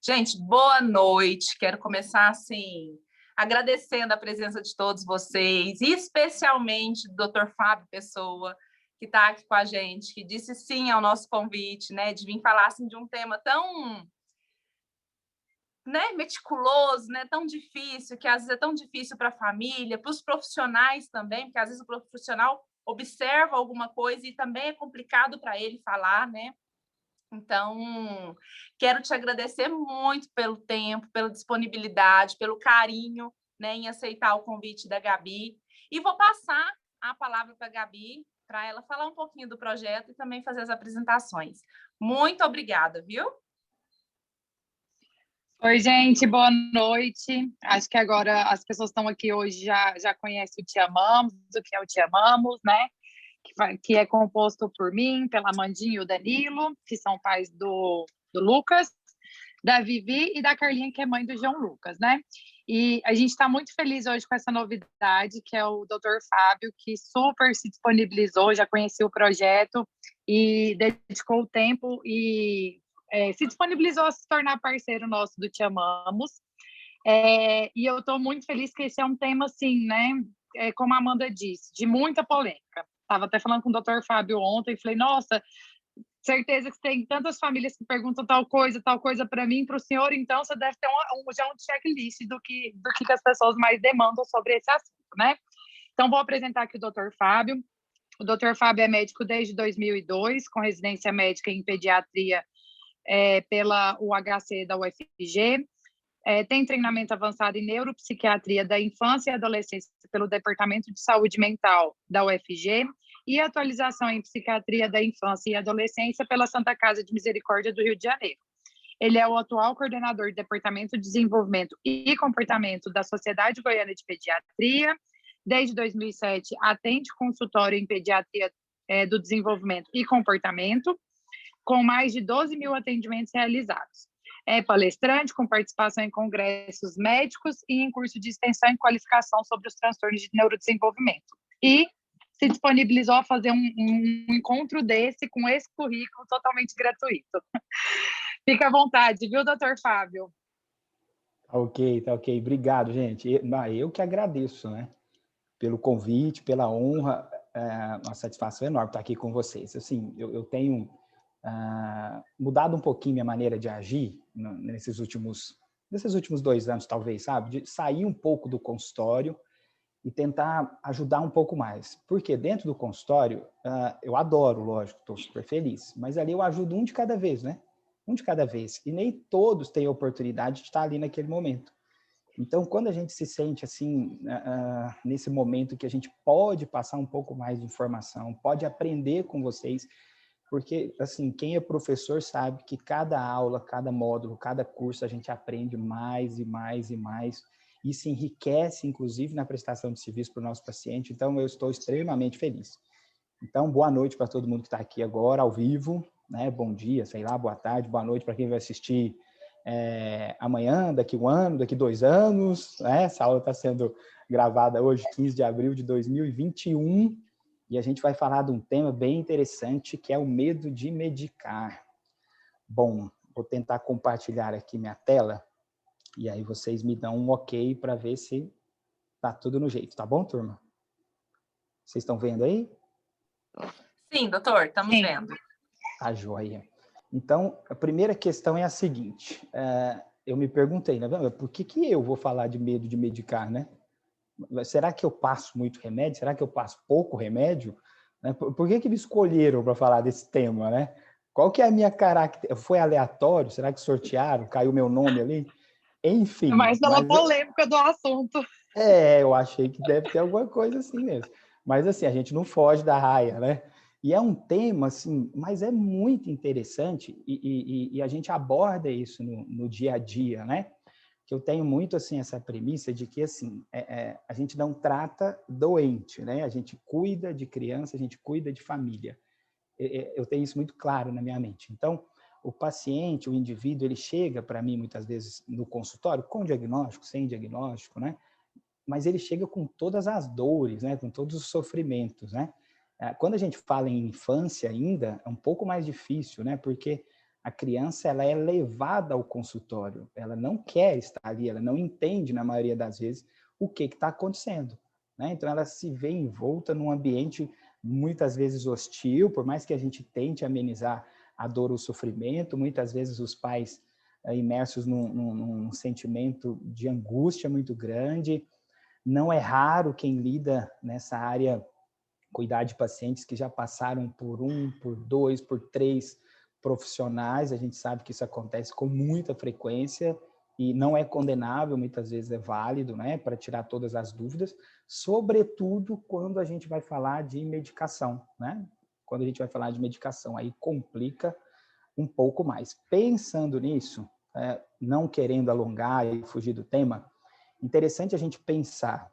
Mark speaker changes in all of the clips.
Speaker 1: Gente, boa noite. Quero começar assim, agradecendo a presença de todos vocês, e especialmente do Dr. Fábio Pessoa, que está aqui com a gente, que disse sim ao nosso convite, né, de vir falar assim, de um tema tão, né, meticuloso, né, tão difícil, que às vezes é tão difícil para a família, para os profissionais também, porque às vezes o profissional observa alguma coisa e também é complicado para ele falar, né? Então, quero te agradecer muito pelo tempo, pela disponibilidade, pelo carinho, né, em aceitar o convite da Gabi. E vou passar a palavra para a Gabi, para ela falar um pouquinho do projeto e também fazer as apresentações. Muito obrigada, viu?
Speaker 2: Oi, gente, boa noite. Acho que agora as pessoas que estão aqui hoje já conhecem o Te Amamos, o que é o Te Amamos, né? Que é composto por mim, pela Amandinha e o Danilo, que são pais do Lucas, da Vivi e da Carlinha, que é mãe do João Lucas, né? E a gente está muito feliz hoje com essa novidade, que é o Dr. Fábio, que super se disponibilizou, já conhecia o projeto e dedicou o tempo e se disponibilizou a se tornar parceiro nosso do Te Amamos. E eu estou muito feliz que esse é um tema, assim, né? Como a Amanda disse, de muita polêmica. Estava até falando com o Dr. Fábio ontem e falei, nossa, certeza que tem tantas famílias que perguntam tal coisa para mim, para o senhor, então você deve ter já um checklist do que as pessoas mais demandam sobre esse assunto, né? Então, vou apresentar aqui o Dr. Fábio. O Dr. Fábio é médico desde 2002, com residência médica em pediatria pela UHC da UFG. Tem treinamento avançado em neuropsiquiatria da infância e adolescência pelo Departamento de Saúde Mental da UFG e atualização em psiquiatria da infância e adolescência pela Santa Casa de Misericórdia do Rio de Janeiro. Ele é o atual coordenador do Departamento de Desenvolvimento e Comportamento da Sociedade Goiana de Pediatria. Desde 2007, atende consultório em pediatria do desenvolvimento e comportamento, com mais de 12 mil atendimentos realizados. É palestrante com participação em congressos médicos e em curso de extensão e qualificação sobre os transtornos de neurodesenvolvimento. E se disponibilizou a fazer um encontro desse com esse currículo totalmente gratuito. Fica à vontade, viu, doutor Fábio?
Speaker 3: Tá ok. Obrigado, gente. Eu que agradeço, né? Pelo convite, pela honra, uma satisfação enorme estar aqui com vocês. Assim, eu tenho mudado um pouquinho minha maneira de agir nesses últimos 2 anos, talvez, sabe? De sair um pouco do consultório e tentar ajudar um pouco mais. Porque dentro do consultório, eu adoro, lógico, estou super feliz, mas ali eu ajudo um de cada vez, né? Um de cada vez. E nem todos têm a oportunidade de estar ali naquele momento. Então, quando a gente se sente assim, nesse momento que a gente pode passar um pouco mais de informação, pode aprender com vocês, porque, assim, quem é professor sabe que cada aula, cada módulo, cada curso, a gente aprende mais e mais e mais, e se enriquece, inclusive, na prestação de serviço para o nosso paciente. Então, eu estou extremamente feliz. Então, boa noite para todo mundo que está aqui agora, ao vivo, né? Bom dia, sei lá, boa tarde, boa noite para quem vai assistir amanhã, daqui 1 ano, daqui 2 anos, né? Essa aula está sendo gravada hoje, 15 de abril de 2021, e a gente vai falar de um tema bem interessante, que é o medo de medicar. Bom, vou tentar compartilhar aqui minha tela, e aí vocês me dão um ok para ver se tá tudo no jeito, tá bom, turma? Vocês estão vendo aí?
Speaker 1: Sim, doutor, estamos vendo.
Speaker 3: Tá joia. Então, a primeira questão é a seguinte, eu me perguntei, né, por que eu vou falar de medo de medicar, né? Será que eu passo muito remédio? Será que eu passo pouco remédio? Por que me escolheram para falar desse tema, né? Qual que é a minha característica? Foi aleatório? Será que sortearam? Caiu meu nome ali? Enfim.
Speaker 2: Mas pela polêmica do assunto.
Speaker 3: Eu achei que deve ter alguma coisa assim mesmo. Mas assim, a gente não foge da raia, né? E é um tema, assim, mas é muito interessante e a gente aborda isso no dia a dia, né? Que eu tenho muito, assim, essa premissa de que, assim, a gente não trata doente, né? A gente cuida de criança, a gente cuida de família. Eu tenho isso muito claro na minha mente. Então, o paciente, o indivíduo, ele chega para mim, muitas vezes, no consultório, com diagnóstico, sem diagnóstico, né? Mas ele chega com todas as dores, né? Com todos os sofrimentos, né? Quando a gente fala em infância ainda, é um pouco mais difícil, né? Porque A criança, ela é levada ao consultório, ela não quer estar ali, ela não entende, na maioria das vezes, o que está acontecendo, né? Então, ela se vê envolta num ambiente muitas vezes hostil, por mais que a gente tente amenizar a dor ou o sofrimento, muitas vezes os pais imersos num sentimento de angústia muito grande. Não é raro quem lida nessa área cuidar de pacientes que já passaram por 1, por 2, por 3 profissionais. A gente sabe que isso acontece com muita frequência e não é condenável, muitas vezes é válido, né, para tirar todas as dúvidas, sobretudo quando a gente vai falar de medicação, né? Quando a gente vai falar de medicação, aí complica um pouco mais. Pensando nisso, não querendo alongar e fugir do tema, interessante a gente pensar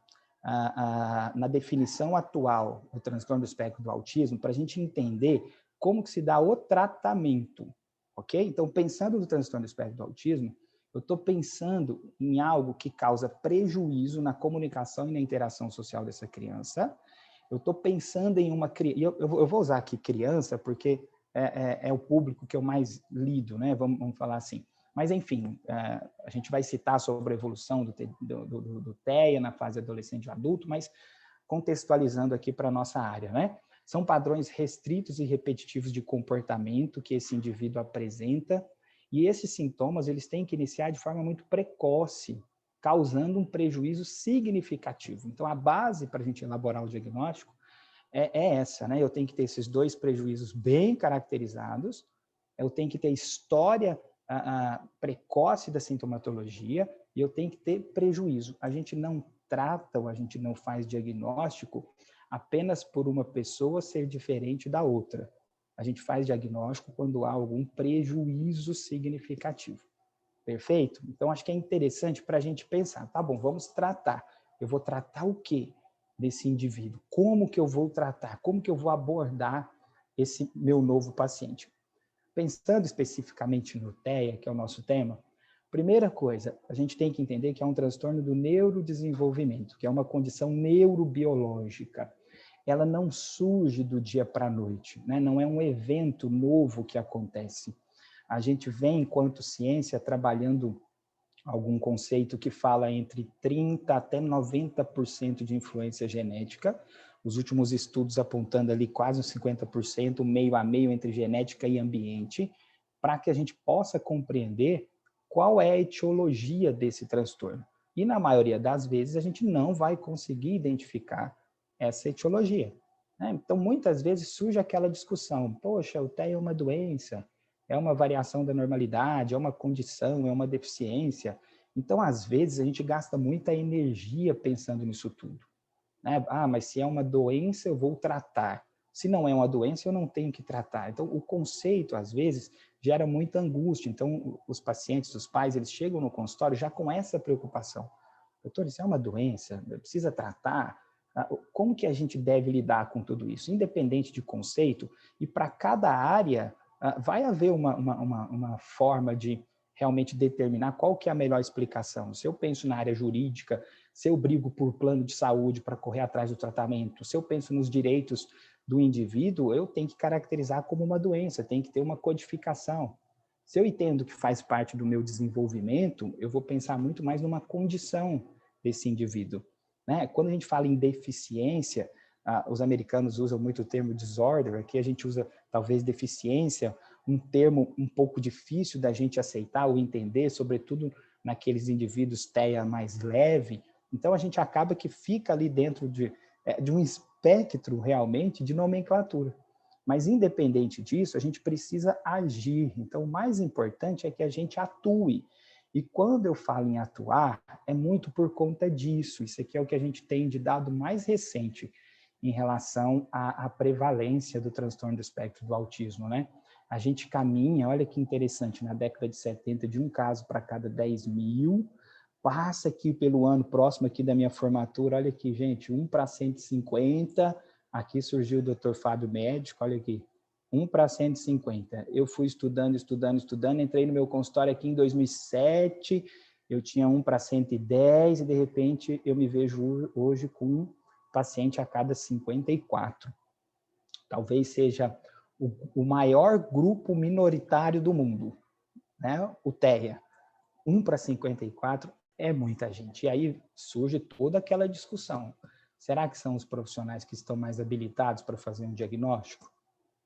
Speaker 3: na definição atual do transtorno do espectro do autismo para a gente entender como que se dá o tratamento, ok? Então, pensando no transtorno do espectro do autismo, eu estou pensando em algo que causa prejuízo na comunicação e na interação social dessa criança. Eu estou pensando em uma criança, eu vou usar aqui criança porque é o público que eu mais lido, né? Vamos falar assim. Mas, enfim, a gente vai citar sobre a evolução do TEA na fase adolescente e adulto, mas contextualizando aqui para a nossa área, né? São padrões restritos e repetitivos de comportamento que esse indivíduo apresenta, e esses sintomas eles têm que iniciar de forma muito precoce, causando um prejuízo significativo. Então, a base para a gente elaborar o diagnóstico é essa, né? Eu tenho que ter esses 2 prejuízos bem caracterizados, eu tenho que ter história precoce da sintomatologia e eu tenho que ter prejuízo. A gente não trata ou a gente não faz diagnóstico apenas por uma pessoa ser diferente da outra. A gente faz diagnóstico quando há algum prejuízo significativo. Perfeito? Então, acho que é interessante para a gente pensar, tá bom, vamos tratar. Eu vou tratar o quê desse indivíduo? Como que eu vou tratar? Como que eu vou abordar esse meu novo paciente? Pensando especificamente no TEA, que é o nosso tema, primeira coisa, a gente tem que entender que é um transtorno do neurodesenvolvimento, que é uma condição neurobiológica. Ela não surge do dia para a noite, né? Não é um evento novo que acontece. A gente vem, enquanto ciência, trabalhando algum conceito que fala entre 30% até 90% de influência genética, os últimos estudos apontando ali quase uns 50%, meio a meio entre genética e ambiente, para que a gente possa compreender qual é a etiologia desse transtorno. E na maioria das vezes a gente não vai conseguir identificar essa etiologia, né? Então, muitas vezes surge aquela discussão, poxa, o TEA é uma doença, é uma variação da normalidade, é uma condição, é uma deficiência. Então, às vezes, a gente gasta muita energia pensando nisso tudo, né? Ah, mas se é uma doença, eu vou tratar. Se não é uma doença, eu não tenho que tratar. Então, o conceito, às vezes, gera muita angústia. Então, os pacientes, os pais, eles chegam no consultório já com essa preocupação. Doutor, isso é uma doença? Precisa tratar? Como que a gente deve lidar com tudo isso? Independente de conceito, e para cada área, vai haver uma forma de realmente determinar qual que é a melhor explicação. Se eu penso na área jurídica, se eu brigo por plano de saúde para correr atrás do tratamento, se eu penso nos direitos do indivíduo, eu tenho que caracterizar como uma doença, tem que ter uma codificação. Se eu entendo que faz parte do meu desenvolvimento, eu vou pensar muito mais numa condição desse indivíduo, né? Quando a gente fala em deficiência, os americanos usam muito o termo disorder, aqui a gente usa talvez deficiência, um termo um pouco difícil da gente aceitar ou entender, sobretudo naqueles indivíduos TEA mais leve. Então, a gente acaba que fica ali dentro de um espectro realmente de nomenclatura. Mas, independente disso, a gente precisa agir. Então, o mais importante é que a gente atue. E quando eu falo em atuar, é muito por conta disso. Isso aqui é o que a gente tem de dado mais recente em relação à prevalência do transtorno do espectro do autismo, né? A gente caminha, olha que interessante, na década de 70, de um caso para cada 10 mil, passa aqui pelo ano próximo aqui da minha formatura, olha aqui, gente, 1 para 150, aqui surgiu o Dr. Fábio Médico, olha aqui, 1 para 150. Eu fui estudando, entrei no meu consultório aqui em 2007, eu tinha 1 para 110 e de repente eu me vejo hoje com um paciente a cada 54. Talvez seja o maior grupo minoritário do mundo, né? O TEA. 1 para 54 é muita gente. E aí surge toda aquela discussão. Será que são os profissionais que estão mais habilitados para fazer um diagnóstico?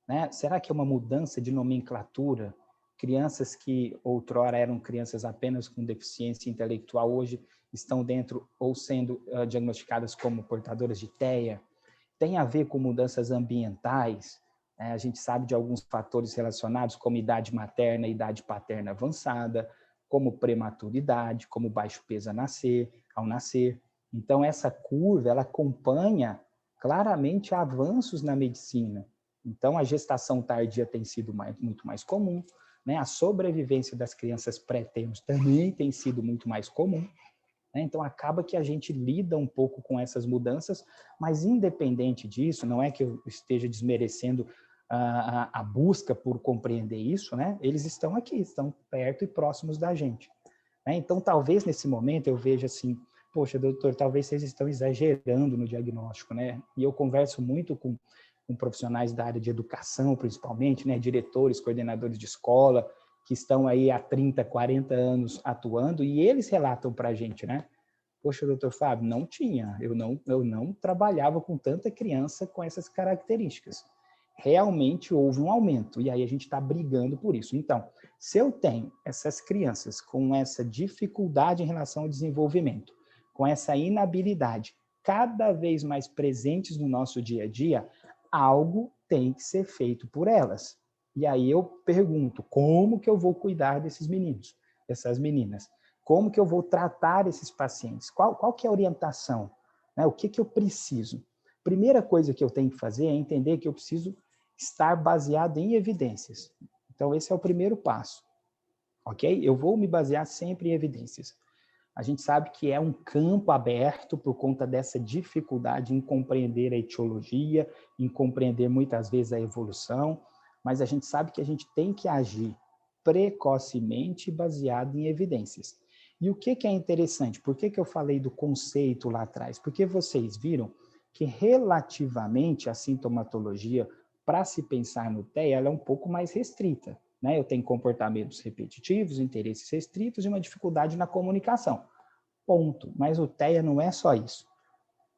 Speaker 3: Né? Será que é uma mudança de nomenclatura? Crianças que outrora eram crianças apenas com deficiência intelectual, hoje estão dentro ou sendo diagnosticadas como portadoras de TEA? Tem a ver com mudanças ambientais? A gente sabe de alguns fatores relacionados, como idade materna e idade paterna avançada, como prematuridade, como baixo peso ao nascer. Então, essa curva, ela acompanha claramente avanços na medicina. Então, a gestação tardia tem sido muito mais comum, né? A sobrevivência das crianças pré-termos também tem sido muito mais comum, né? Então, acaba que a gente lida um pouco com essas mudanças, mas independente disso, não é que eu esteja desmerecendo a busca por compreender isso, né? Eles estão aqui, estão perto e próximos da gente, né? Então, talvez nesse momento eu veja assim, poxa, doutor, talvez vocês estão exagerando no diagnóstico, né? E eu converso muito com profissionais da área de educação, principalmente, né? Diretores, coordenadores de escola, que estão aí há 30, 40 anos atuando, e eles relatam para a gente, né? Poxa, doutor Fábio, não tinha, eu não trabalhava com tanta criança com essas características. Realmente houve um aumento, e aí a gente está brigando por isso. Então, se eu tenho essas crianças com essa dificuldade em relação ao desenvolvimento, com essa inabilidade cada vez mais presentes no nosso dia a dia, algo tem que ser feito por elas. E aí eu pergunto, como que eu vou cuidar desses meninos, dessas meninas? Como que eu vou tratar esses pacientes? Qual que é a orientação? Né? O que eu preciso? Primeira coisa que eu tenho que fazer é entender que eu preciso estar baseado em evidências. Então, esse é o primeiro passo, ok? Eu vou me basear sempre em evidências. A gente sabe que é um campo aberto por conta dessa dificuldade em compreender a etiologia, em compreender muitas vezes a evolução, mas a gente sabe que a gente tem que agir precocemente baseado em evidências. E o que é interessante? Por que eu falei do conceito lá atrás? Porque vocês viram que relativamente a sintomatologia, para se pensar no TEA, ela é um pouco mais restrita, né? Eu tenho comportamentos repetitivos, interesses restritos e uma dificuldade na comunicação. Ponto. Mas o TEA não é só isso,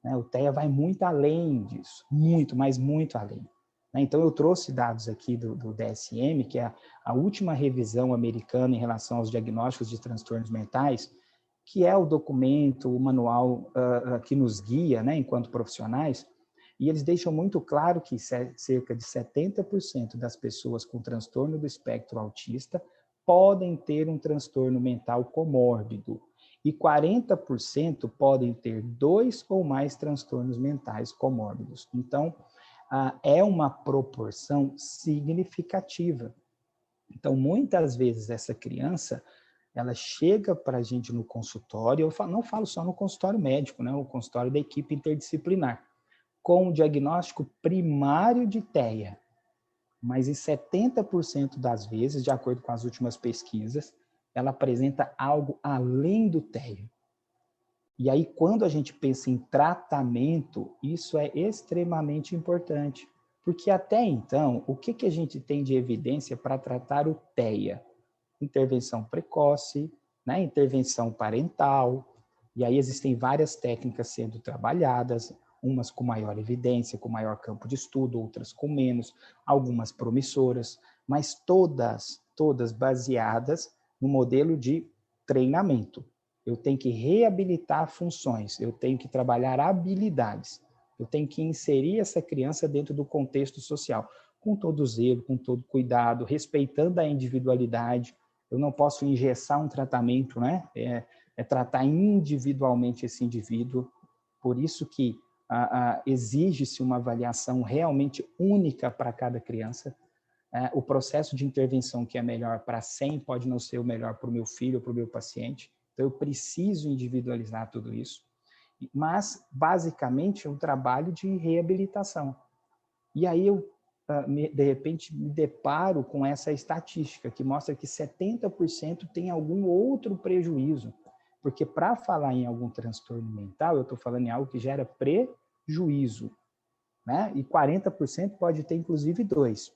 Speaker 3: né? O TEA vai muito além disso, muito, mas muito além. Então, eu trouxe dados aqui do DSM, que é a última revisão americana em relação aos diagnósticos de transtornos mentais, que é o documento, o manual que nos guia, né, enquanto profissionais, e eles deixam muito claro que cerca de 70% das pessoas com transtorno do espectro autista podem ter um transtorno mental comórbido, e 40% podem ter 2 ou mais transtornos mentais comórbidos. Então, é uma proporção significativa. Então, muitas vezes, essa criança, ela chega para a gente no consultório, não falo só no consultório médico, né, o consultório da equipe interdisciplinar, com o diagnóstico primário de TEA, mas em 70% das vezes, de acordo com as últimas pesquisas, ela apresenta algo além do TEA. E aí, quando a gente pensa em tratamento, isso é extremamente importante, porque até então, o que a gente tem de evidência para tratar o TEA? Intervenção precoce, né? Intervenção parental, e aí existem várias técnicas sendo trabalhadas, umas com maior evidência, com maior campo de estudo, outras com menos, algumas promissoras, mas todas baseadas no modelo de treinamento. Eu tenho que reabilitar funções, eu tenho que trabalhar habilidades, eu tenho que inserir essa criança dentro do contexto social, com todo zelo, com todo cuidado, respeitando a individualidade. Eu não posso engessar um tratamento, né? É tratar individualmente esse indivíduo. Por isso que exige-se uma avaliação realmente única para cada criança. O processo de intervenção que é melhor para 100 pode não ser o melhor para o meu filho ou para o meu paciente. Então, eu preciso individualizar tudo isso. Mas, basicamente, é um trabalho de reabilitação. E aí, eu, de repente, me deparo com essa estatística que mostra que 70% tem algum outro prejuízo. Porque, para falar em algum transtorno mental, eu estou falando em algo que gera prejuízo, né? E 40% pode ter, inclusive, 2.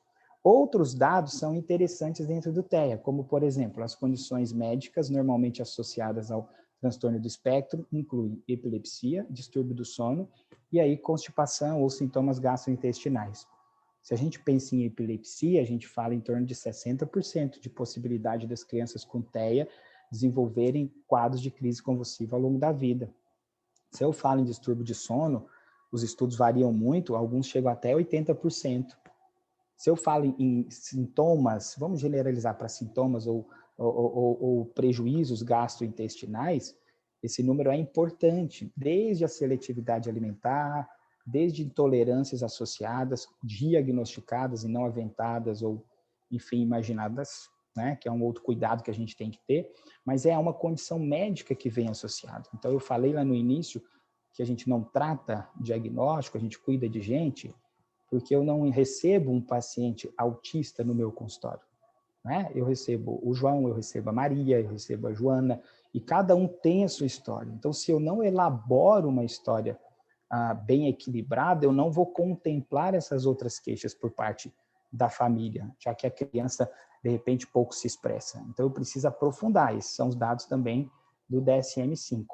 Speaker 3: Outros dados são interessantes dentro do TEA, como, por exemplo, as condições médicas normalmente associadas ao transtorno do espectro incluem epilepsia, distúrbio do sono e aí constipação ou sintomas gastrointestinais. Se a gente pensa em epilepsia, a gente fala em torno de 60% de possibilidade das crianças com TEA desenvolverem quadros de crise convulsiva ao longo da vida. Se eu falo em distúrbio de sono, os estudos variam muito, alguns chegam até 80%. Se eu falo em sintomas, vamos generalizar para sintomas ou prejuízos gastrointestinais, esse número é importante, desde a seletividade alimentar, desde intolerâncias associadas, diagnosticadas e não aventadas ou, enfim, imaginadas, né, que é um outro cuidado que a gente tem que ter, mas é uma condição médica que vem associada. Então, eu falei lá no início que a gente não trata diagnóstico, a gente cuida de gente, porque eu não recebo um paciente autista no meu consultório, né? Eu recebo o João, eu recebo a Maria, eu recebo a Joana, e cada um tem a sua história. Então, se eu não elaboro uma história bem equilibrada, eu não vou contemplar essas outras queixas por parte da família, já que a criança, de repente, pouco se expressa. Então, eu preciso aprofundar. Esses são os dados também do DSM-5.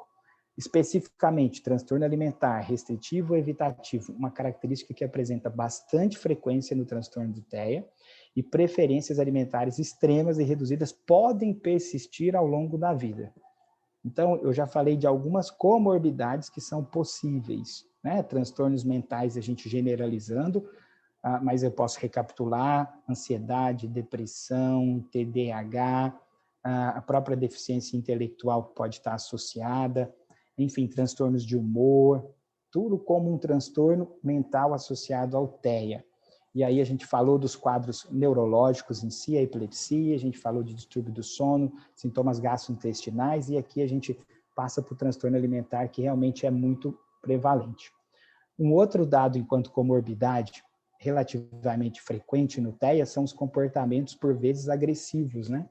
Speaker 3: Especificamente, transtorno alimentar restritivo ou evitativo, uma característica que apresenta bastante frequência no transtorno do TEA, e preferências alimentares extremas e reduzidas podem persistir ao longo da vida. Então, eu já falei de algumas comorbidades que são possíveis, né? Transtornos mentais, a gente generalizando, mas eu posso recapitular: ansiedade, depressão, TDAH, a própria deficiência intelectual que pode estar associada, enfim, transtornos de humor, tudo como um transtorno mental associado ao TEA. E aí a gente falou dos quadros neurológicos em si, a epilepsia, a gente falou de distúrbio do sono, sintomas gastrointestinais, e aqui a gente passa para o transtorno alimentar, que realmente é muito prevalente. Um outro dado enquanto comorbidade relativamente frequente no TEA são os comportamentos, por vezes, agressivos, né?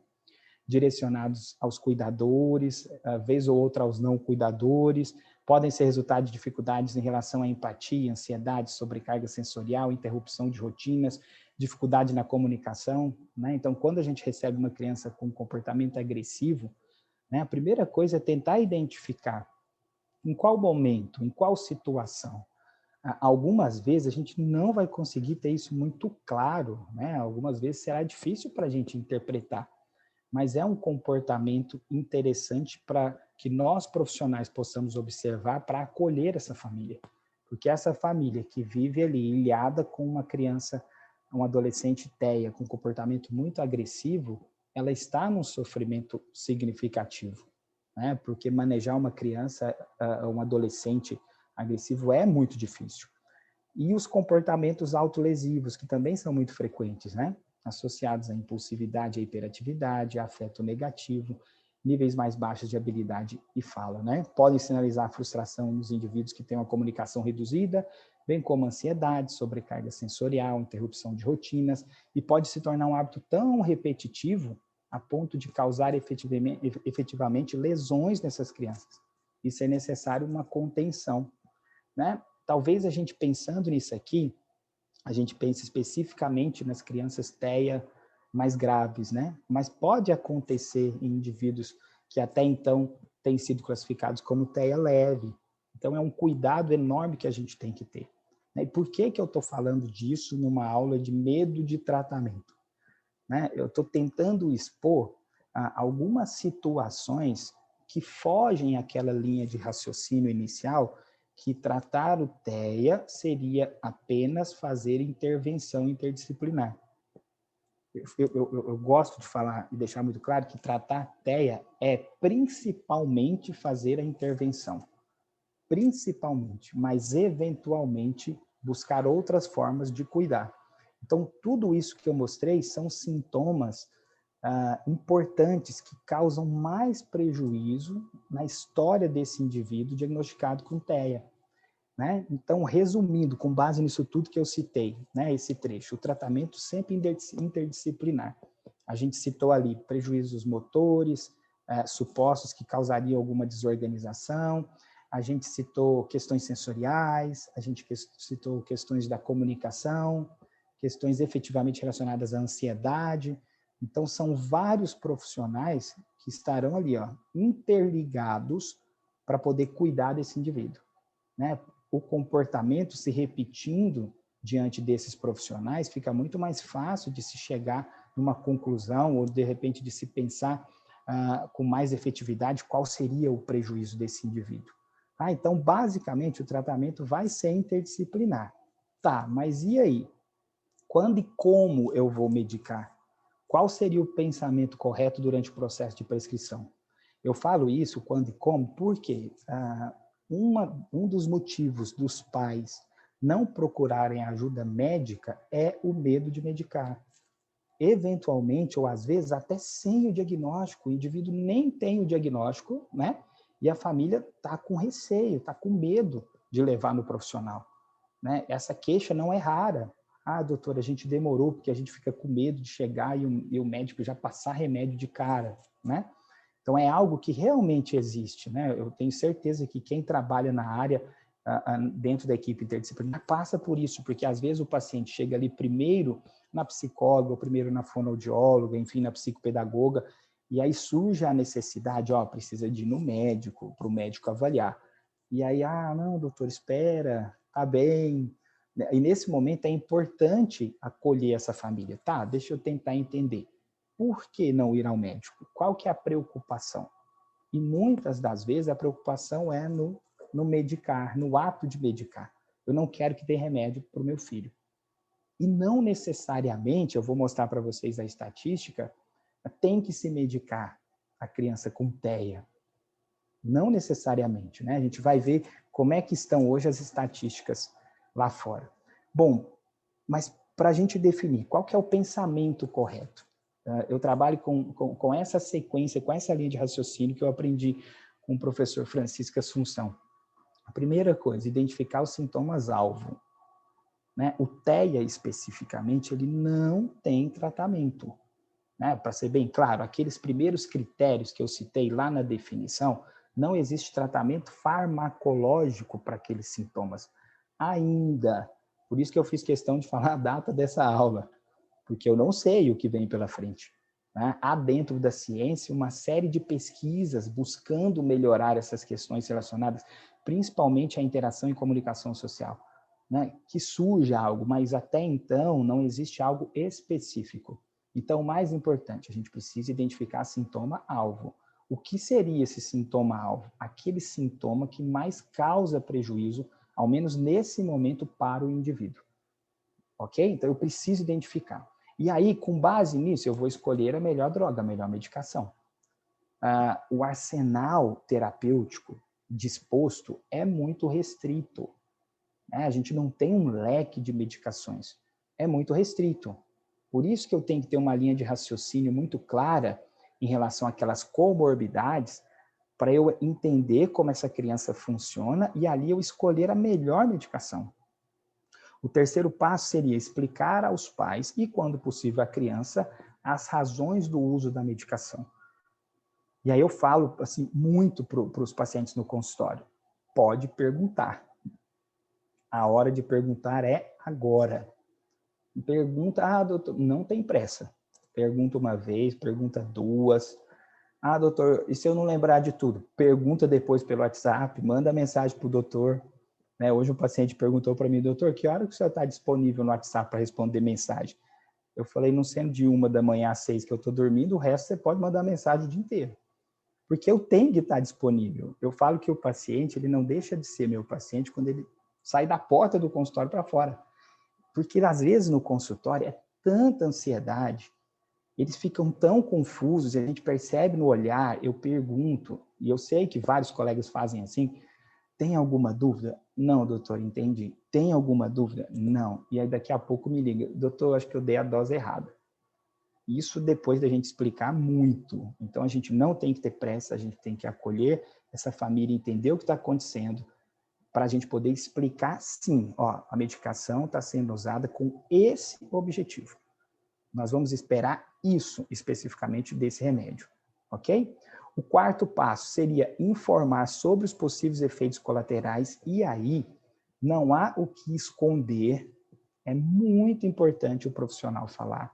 Speaker 3: Direcionados aos cuidadores, vez ou outra aos não cuidadores, podem ser resultado de dificuldades em relação à empatia, ansiedade, sobrecarga sensorial, interrupção de rotinas, dificuldade na comunicação, né? Então, quando a gente recebe uma criança com comportamento agressivo, né, a primeira coisa é tentar identificar em qual momento, em qual situação. Algumas vezes a gente não vai conseguir ter isso muito claro, né? Algumas vezes será difícil para a gente interpretar, mas é um comportamento interessante para que nós profissionais possamos observar para acolher essa família. Porque essa família que vive ali ilhada com uma criança, um adolescente TEA com comportamento muito agressivo, ela está num sofrimento significativo, né? Porque manejar uma criança, um adolescente agressivo é muito difícil. E os comportamentos autolesivos, que também são muito frequentes, né? Associados à impulsividade, à hiperatividade, a afeto negativo, níveis mais baixos de habilidade e fala, né? Podem sinalizar frustração nos indivíduos que têm uma comunicação reduzida, bem como ansiedade, sobrecarga sensorial, interrupção de rotinas, e pode se tornar um hábito tão repetitivo a ponto de causar efetivamente lesões nessas crianças. Isso é necessário uma contenção, né? Talvez a gente pensando nisso aqui, a gente pense especificamente nas crianças TEA mais graves, né? Mas pode acontecer em indivíduos que até então têm sido classificados como TEA leve. Então, é um cuidado enorme que a gente tem que ter. E por que eu estou falando disso numa aula de medo de tratamento? Né? Eu estou tentando expor algumas situações que fogem àquela linha de raciocínio inicial que tratar o TEA seria apenas fazer intervenção interdisciplinar. Eu gosto de falar e deixar muito claro que tratar TEA é principalmente fazer a intervenção. Principalmente, mas eventualmente buscar outras formas de cuidar. Então, tudo isso que eu mostrei são sintomas importantes que causam mais prejuízo na história desse indivíduo diagnosticado com TEA. Né? Então, resumindo, com base nisso tudo que eu citei, né, esse trecho, o tratamento sempre interdisciplinar. A gente citou ali prejuízos motores, supostos que causariam alguma desorganização, a gente citou questões sensoriais, a gente citou questões da comunicação, questões efetivamente relacionadas à ansiedade. Então, são vários profissionais que estarão ali, ó, interligados para poder cuidar desse indivíduo, né? O comportamento se repetindo diante desses profissionais, fica muito mais fácil de se chegar numa conclusão ou, de repente, de se pensar com mais efetividade qual seria o prejuízo desse indivíduo. Então, basicamente, o tratamento vai ser interdisciplinar. Tá, mas e aí? Quando e como eu vou medicar? Qual seria o pensamento correto durante o processo de prescrição? Eu falo isso quando e como porque um dos motivos dos pais não procurarem ajuda médica é o medo de medicar. Eventualmente, ou às vezes até sem o diagnóstico, o indivíduo nem tem o diagnóstico, né? E a família está com receio, está com medo de levar no profissional, né? Essa queixa não é rara. Doutora, a gente demorou porque a gente fica com medo de chegar e o médico já passar remédio de cara, né? Então, é algo que realmente existe, né? Eu tenho certeza que quem trabalha na área, dentro da equipe interdisciplinar, passa por isso, porque às vezes o paciente chega ali primeiro na psicóloga, ou primeiro na fonoaudióloga, enfim, na psicopedagoga, e aí surge a necessidade, precisa de ir no médico, para o médico avaliar. E aí, não, doutor, espera, tá bem. E nesse momento é importante acolher essa família. Tá, deixa eu tentar entender. Por que não ir ao médico? Qual que é a preocupação? E muitas das vezes a preocupação é no medicar, no ato de medicar. Eu não quero que dê remédio para o meu filho. E não necessariamente, eu vou mostrar para vocês a estatística, tem que se medicar a criança com TEA. Não necessariamente, né? A gente vai ver como é que estão hoje as estatísticas lá fora. Bom, mas para a gente definir qual que é o pensamento correto, eu trabalho com essa sequência, com essa linha de raciocínio que eu aprendi com o professor Francisco Assunção. A primeira coisa, identificar os sintomas-alvo. Né? O TEA, especificamente, ele não tem tratamento. Né? Para ser bem claro, aqueles primeiros critérios que eu citei lá na definição, não existe tratamento farmacológico para aqueles sintomas. Ainda. Por isso que eu fiz questão de falar a data dessa aula, porque eu não sei o que vem pela frente. Né? Há dentro da ciência uma série de pesquisas buscando melhorar essas questões relacionadas principalmente à interação e comunicação social. Né? Que surja algo, mas até então não existe algo específico. Então, o mais importante, a gente precisa identificar sintoma-alvo. O que seria esse sintoma-alvo? Aquele sintoma que mais causa prejuízo, ao menos nesse momento, para o indivíduo. Ok? Então, eu preciso identificar. E aí, com base nisso, eu vou escolher a melhor droga, a melhor medicação. O arsenal terapêutico disposto é muito restrito. A gente não tem um leque de medicações. É muito restrito. Por isso que eu tenho que ter uma linha de raciocínio muito clara em relação àquelas comorbidades, para eu entender como essa criança funciona e ali eu escolher a melhor medicação. O terceiro passo seria explicar aos pais e, quando possível, à criança, as razões do uso da medicação. E aí eu falo assim, muito para os pacientes no consultório. Pode perguntar. A hora de perguntar é agora. Pergunta, doutor, não tem pressa. Pergunta uma vez, pergunta duas. Doutor, e se eu não lembrar de tudo? Pergunta depois pelo WhatsApp, manda mensagem para o doutor. Hoje um paciente perguntou para mim, doutor, que hora que o senhor está disponível no WhatsApp para responder mensagem? Eu falei, não sendo de 1h às 6 que eu estou dormindo, o resto você pode mandar mensagem o dia inteiro. Porque eu tenho que estar disponível. Eu falo que o paciente, ele não deixa de ser meu paciente quando ele sai da porta do consultório para fora. Porque, às vezes, no consultório, é tanta ansiedade, eles ficam tão confusos, e a gente percebe no olhar, eu pergunto, e eu sei que vários colegas fazem assim, tem alguma dúvida? Não, doutor, entendi. Tem alguma dúvida? Não. E aí, daqui a pouco me liga, doutor, acho que eu dei a dose errada. Isso depois da gente explicar muito. Então, a gente não tem que ter pressa, a gente tem que acolher essa família, entender o que está acontecendo, para a gente poder explicar, sim, a medicação está sendo usada com esse objetivo. Nós vamos esperar isso, especificamente, desse remédio, ok? O quarto passo seria informar sobre os possíveis efeitos colaterais, e aí não há o que esconder, é muito importante o profissional falar,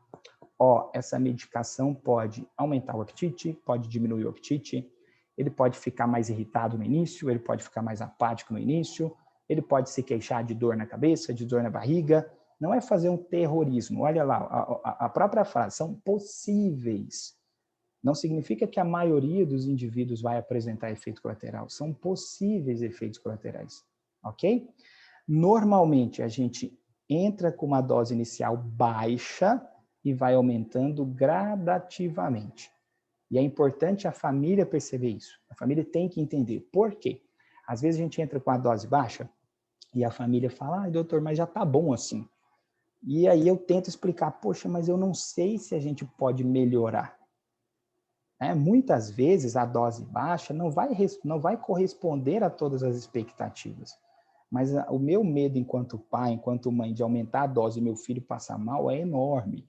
Speaker 3: ó, essa medicação pode aumentar o apetite, pode diminuir o apetite, ele pode ficar mais irritado no início, ele pode ficar mais apático no início, ele pode se queixar de dor na cabeça, de dor na barriga. Não é fazer um terrorismo. Olha lá, a própria frase, são possíveis. Não significa que a maioria dos indivíduos vai apresentar efeito colateral. São possíveis efeitos colaterais, ok? Normalmente, a gente entra com uma dose inicial baixa e vai aumentando gradativamente. E é importante a família perceber isso. A família tem que entender. Por quê? Às vezes a gente entra com a dose baixa e a família fala, ah, doutor, mas já tá bom assim. E aí eu tento explicar, poxa, mas eu não sei se a gente pode melhorar. Muitas vezes a dose baixa não vai corresponder a todas as expectativas. Mas o meu medo enquanto pai, enquanto mãe, de aumentar a dose e meu filho passar mal é enorme.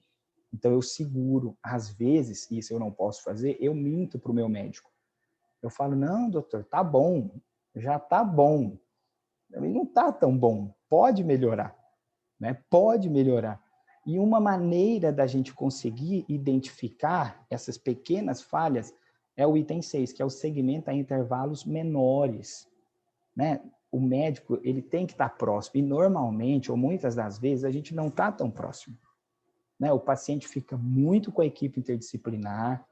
Speaker 3: Então eu seguro. Às vezes, isso eu não posso fazer, eu minto para o meu médico. Eu falo, não, doutor, tá bom, já tá bom. Não tá tão bom, pode melhorar. Pode melhorar. E uma maneira da gente conseguir identificar essas pequenas falhas é o item 6, que é o segmento a intervalos menores. O médico, ele tem que estar próximo. E normalmente, ou muitas das vezes, a gente não está tão próximo. O paciente fica muito com a equipe interdisciplinar,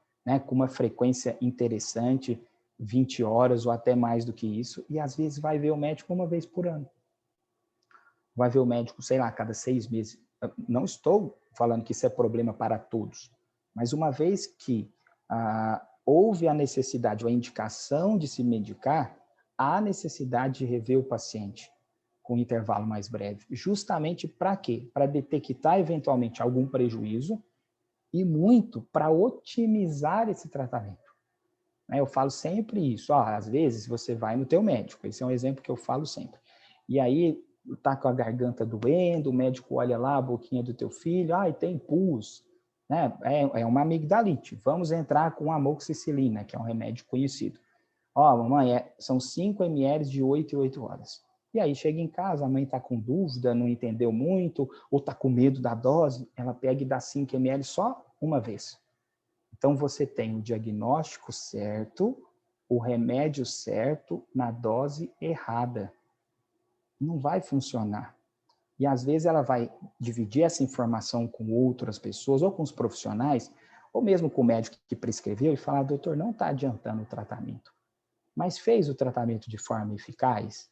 Speaker 3: com uma frequência interessante, 20 horas ou até mais do que isso, e às vezes vai ver o médico uma vez por ano. Vai ver o médico, sei lá, cada 6 meses. Não estou falando que isso é problema para todos, mas uma vez que houve a necessidade ou a indicação de se medicar, há necessidade de rever o paciente com um intervalo mais breve. Justamente para quê? Para detectar eventualmente algum prejuízo e muito para otimizar esse tratamento. Eu falo sempre isso. Às vezes você vai no teu médico, esse é um exemplo que eu falo sempre. E aí tá com a garganta doendo, o médico olha lá a boquinha do teu filho, e tem pus, é uma amigdalite. Vamos entrar com amoxicilina, que é um remédio conhecido. Mamãe, são 5 ml de 8 em 8 horas. E aí chega em casa, a mãe está com dúvida, não entendeu muito, ou está com medo da dose, ela pega e dá 5 ml só uma vez. Então você tem o diagnóstico certo, o remédio certo na dose errada. Não vai funcionar. E às vezes ela vai dividir essa informação com outras pessoas, ou com os profissionais, ou mesmo com o médico que prescreveu e falar, doutor, não está adiantando o tratamento. Mas fez o tratamento de forma eficaz?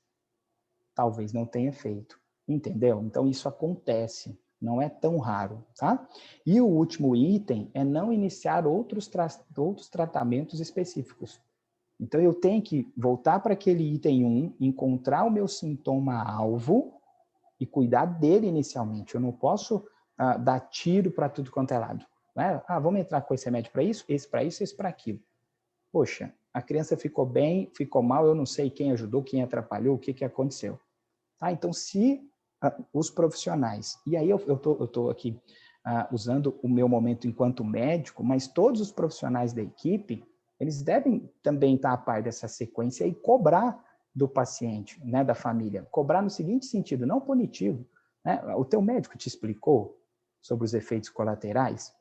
Speaker 3: Talvez não tenha feito. Entendeu? Então isso acontece. Não é tão raro, tá? E o último item é não iniciar outros tratamentos específicos. Então eu tenho que voltar para aquele item 1, encontrar o meu sintoma-alvo e cuidar dele inicialmente. Eu não posso dar tiro para tudo quanto é lado. Vamos entrar com esse remédio para isso, esse para aquilo. Poxa, a criança ficou bem, ficou mal, eu não sei quem ajudou, quem atrapalhou, o que aconteceu. Então, se os profissionais, e aí eu estou aqui usando o meu momento enquanto médico, mas todos os profissionais da equipe, eles devem também estar a par dessa sequência e cobrar do paciente, da família. Cobrar no seguinte sentido, não punitivo. O teu médico te explicou sobre os efeitos colaterais?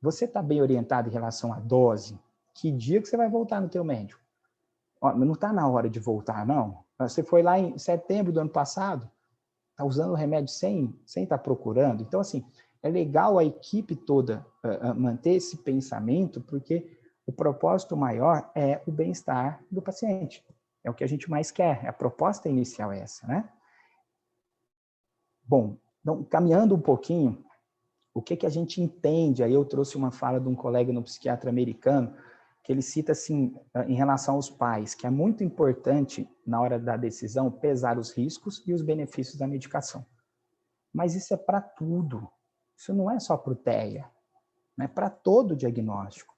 Speaker 3: Você está bem orientado em relação à dose? Que dia que você vai voltar no teu médico? Não está na hora de voltar, não. Você foi lá em setembro do ano passado, está usando o remédio sem estar procurando. Então, assim, é legal a equipe toda manter esse pensamento, porque o propósito maior é o bem-estar do paciente. É o que a gente mais quer, a proposta inicial é essa, Bom, então, caminhando um pouquinho, o que a gente entende? Aí eu trouxe uma fala de um colega no psiquiatra americano, que ele cita assim, em relação aos pais, que é muito importante, na hora da decisão, pesar os riscos e os benefícios da medicação. Mas isso é para tudo. Isso não é só para o TEA, é para todo o diagnóstico.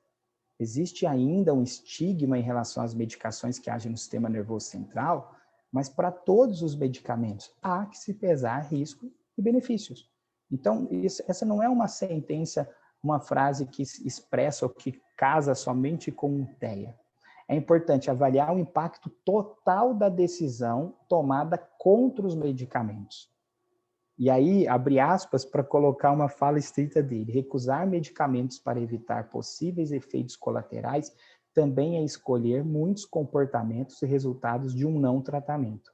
Speaker 3: Existe ainda um estigma em relação às medicações que agem no sistema nervoso central, mas para todos os medicamentos há que se pesar risco e benefícios. Então, essa não é uma sentença, uma frase que expressa ou que casa somente com um TEA. É importante avaliar o impacto total da decisão tomada contra os medicamentos. E aí, abre aspas para colocar uma fala estrita dele: recusar medicamentos para evitar possíveis efeitos colaterais também é escolher muitos comportamentos e resultados de um não tratamento.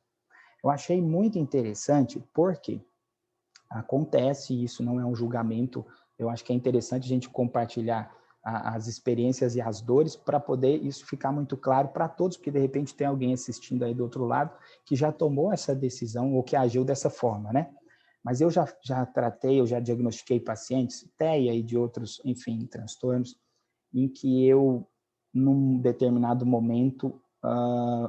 Speaker 3: Eu achei muito interessante porque acontece, isso não é um julgamento, eu acho que é interessante a gente compartilhar as experiências e as dores para poder isso ficar muito claro para todos, porque de repente tem alguém assistindo aí do outro lado que já tomou essa decisão ou que agiu dessa forma, né? Mas eu já tratei, eu já diagnostiquei pacientes, TEA e de outros, enfim, transtornos, em que eu, num determinado momento,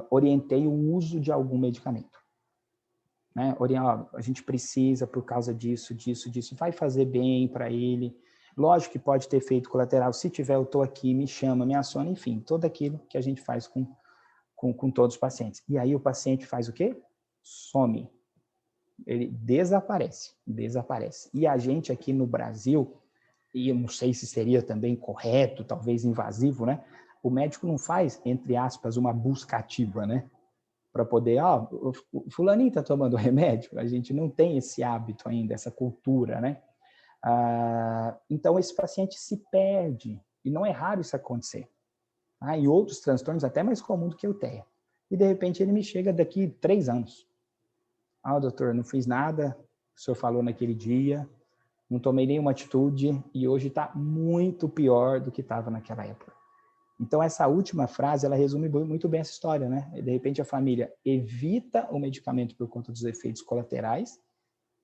Speaker 3: orientei o uso de algum medicamento. Né? A gente precisa, por causa disso, vai fazer bem para ele. Lógico que pode ter efeito colateral, se tiver, eu estou aqui, me chama, me aciona, enfim, tudo aquilo que a gente faz com todos os pacientes. E aí o paciente faz o quê? Some. Ele desaparece. E a gente aqui no Brasil, e eu não sei se seria também correto, talvez invasivo, né? O médico não faz, entre aspas, uma busca ativa, né? Para poder, o fulaninho está tomando remédio, a gente não tem esse hábito ainda, essa cultura, né? Então, esse paciente se perde, e não é raro isso acontecer. E outros transtornos, até mais comum do que o TEA. E, de repente, ele me chega daqui 3 anos. Doutor, não fiz nada, o senhor falou naquele dia, não tomei nenhuma atitude, e hoje está muito pior do que estava naquela época. Então, essa última frase, ela resume muito bem essa história, né? De repente, a família evita o medicamento por conta dos efeitos colaterais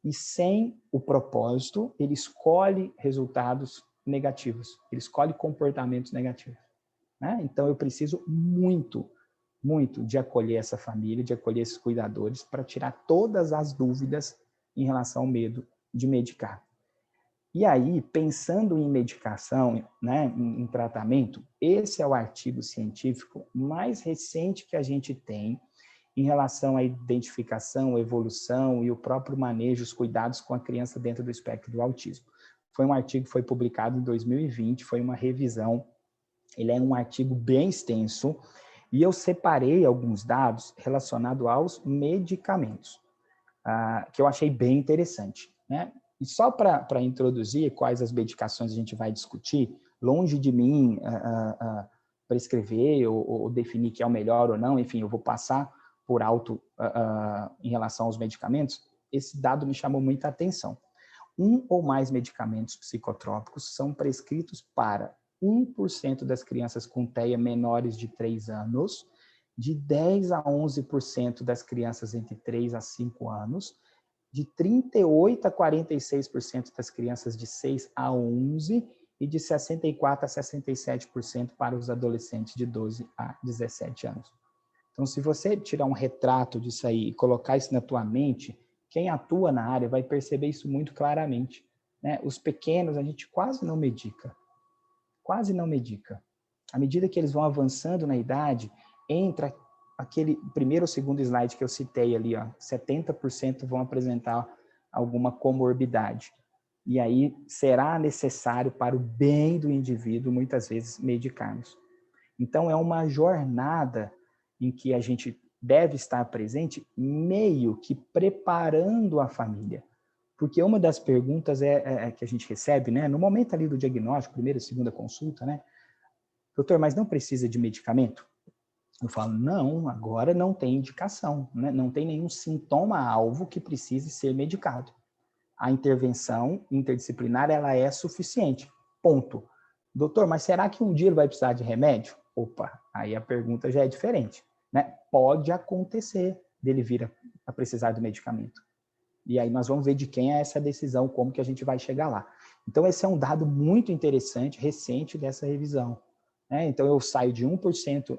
Speaker 3: e, sem o propósito, ele escolhe resultados negativos, ele escolhe comportamentos negativos, né? Então, eu preciso muito de acolher essa família, de acolher esses cuidadores para tirar todas as dúvidas em relação ao medo de medicar. E aí, pensando em medicação, né, em tratamento, esse é o artigo científico mais recente que a gente tem em relação à identificação, evolução e o próprio manejo, os cuidados com a criança dentro do espectro do autismo. Foi um artigo que foi publicado em 2020, foi uma revisão, ele é um artigo bem extenso, e eu separei alguns dados relacionados aos medicamentos, que eu achei bem interessante, né? E só para introduzir quais as medicações a gente vai discutir, longe de mim prescrever ou definir que é o melhor ou não, enfim, eu vou passar por alto em relação aos medicamentos, esse dado me chamou muita atenção. 1 ou mais medicamentos psicotrópicos são prescritos para 1% das crianças com TEA menores de 3 anos, de 10 a 11% das crianças entre 3 a 5 anos, de 38% a 46% das crianças de 6 a 11 e de 64% a 67% para os adolescentes de 12 a 17 anos. Então, se você tirar um retrato disso aí e colocar isso na tua mente, quem atua na área vai perceber isso muito claramente, né? Os pequenos, a gente quase não medica. À medida que eles vão avançando na idade, entra aquele primeiro ou segundo slide que eu citei ali, 70% vão apresentar alguma comorbidade. E aí será necessário, para o bem do indivíduo, muitas vezes, medicarmos. Então, é uma jornada em que a gente deve estar presente, meio que preparando a família. Porque uma das perguntas que a gente recebe, né, no momento ali do diagnóstico, primeira, segunda consulta, né? Doutor, mas não precisa de medicamento? Eu falo, não, agora não tem indicação, né? Não tem nenhum sintoma-alvo que precise ser medicado. A intervenção interdisciplinar, ela é suficiente, ponto. Doutor, mas será que um dia ele vai precisar de remédio? Opa, aí a pergunta já é diferente, né? Pode acontecer dele vir a precisar do medicamento. E aí nós vamos ver de quem é essa decisão, como que a gente vai chegar lá. Então, esse é um dado muito interessante, recente dessa revisão, né? Então, eu saio de 1%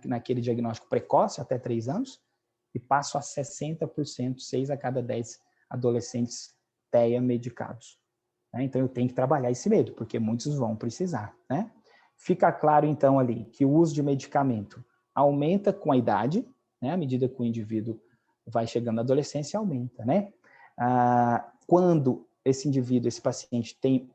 Speaker 3: naquele diagnóstico precoce, até 3 anos, e passo a 60%, 6 a cada 10 adolescentes TEA medicados, né? Então, eu tenho que trabalhar esse medo, porque muitos vão precisar, né? Fica claro, então, ali, que o uso de medicamento aumenta com a idade, né? À medida que o indivíduo vai chegando na adolescência, aumenta, né? Quando esse indivíduo, esse paciente tem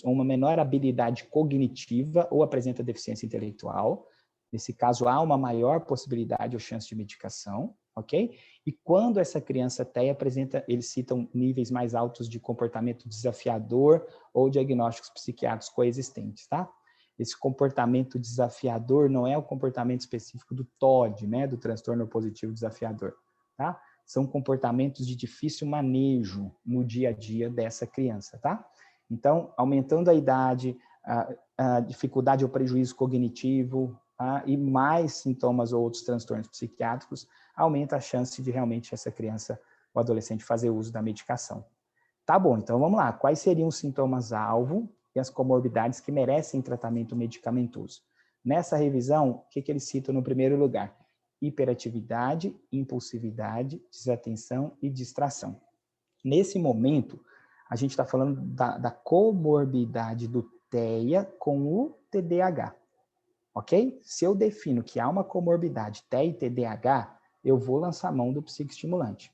Speaker 3: uma menor habilidade cognitiva ou apresenta deficiência intelectual, nesse caso há uma maior possibilidade ou chance de medicação, ok? E quando essa criança TEA apresenta, eles citam níveis mais altos de comportamento desafiador ou diagnósticos psiquiátricos coexistentes, tá? Esse comportamento desafiador não é o comportamento específico do TOD, né, do transtorno positivo desafiador, tá? São comportamentos de difícil manejo no dia a dia dessa criança, tá? Então, aumentando a idade, a dificuldade ou prejuízo cognitivo, tá? E mais sintomas ou outros transtornos psiquiátricos, aumenta a chance de realmente essa criança ou adolescente fazer uso da medicação. Tá bom, então vamos lá. Quais seriam os sintomas-alvo e as comorbidades que merecem tratamento medicamentoso? Nessa revisão, o que eles citam no primeiro lugar? Hiperatividade, impulsividade, desatenção e distração. Nesse momento, a gente está falando da comorbidade do TEA com o TDAH, ok? Se eu defino que há uma comorbidade TEA e TDAH, eu vou lançar mão do psicoestimulante.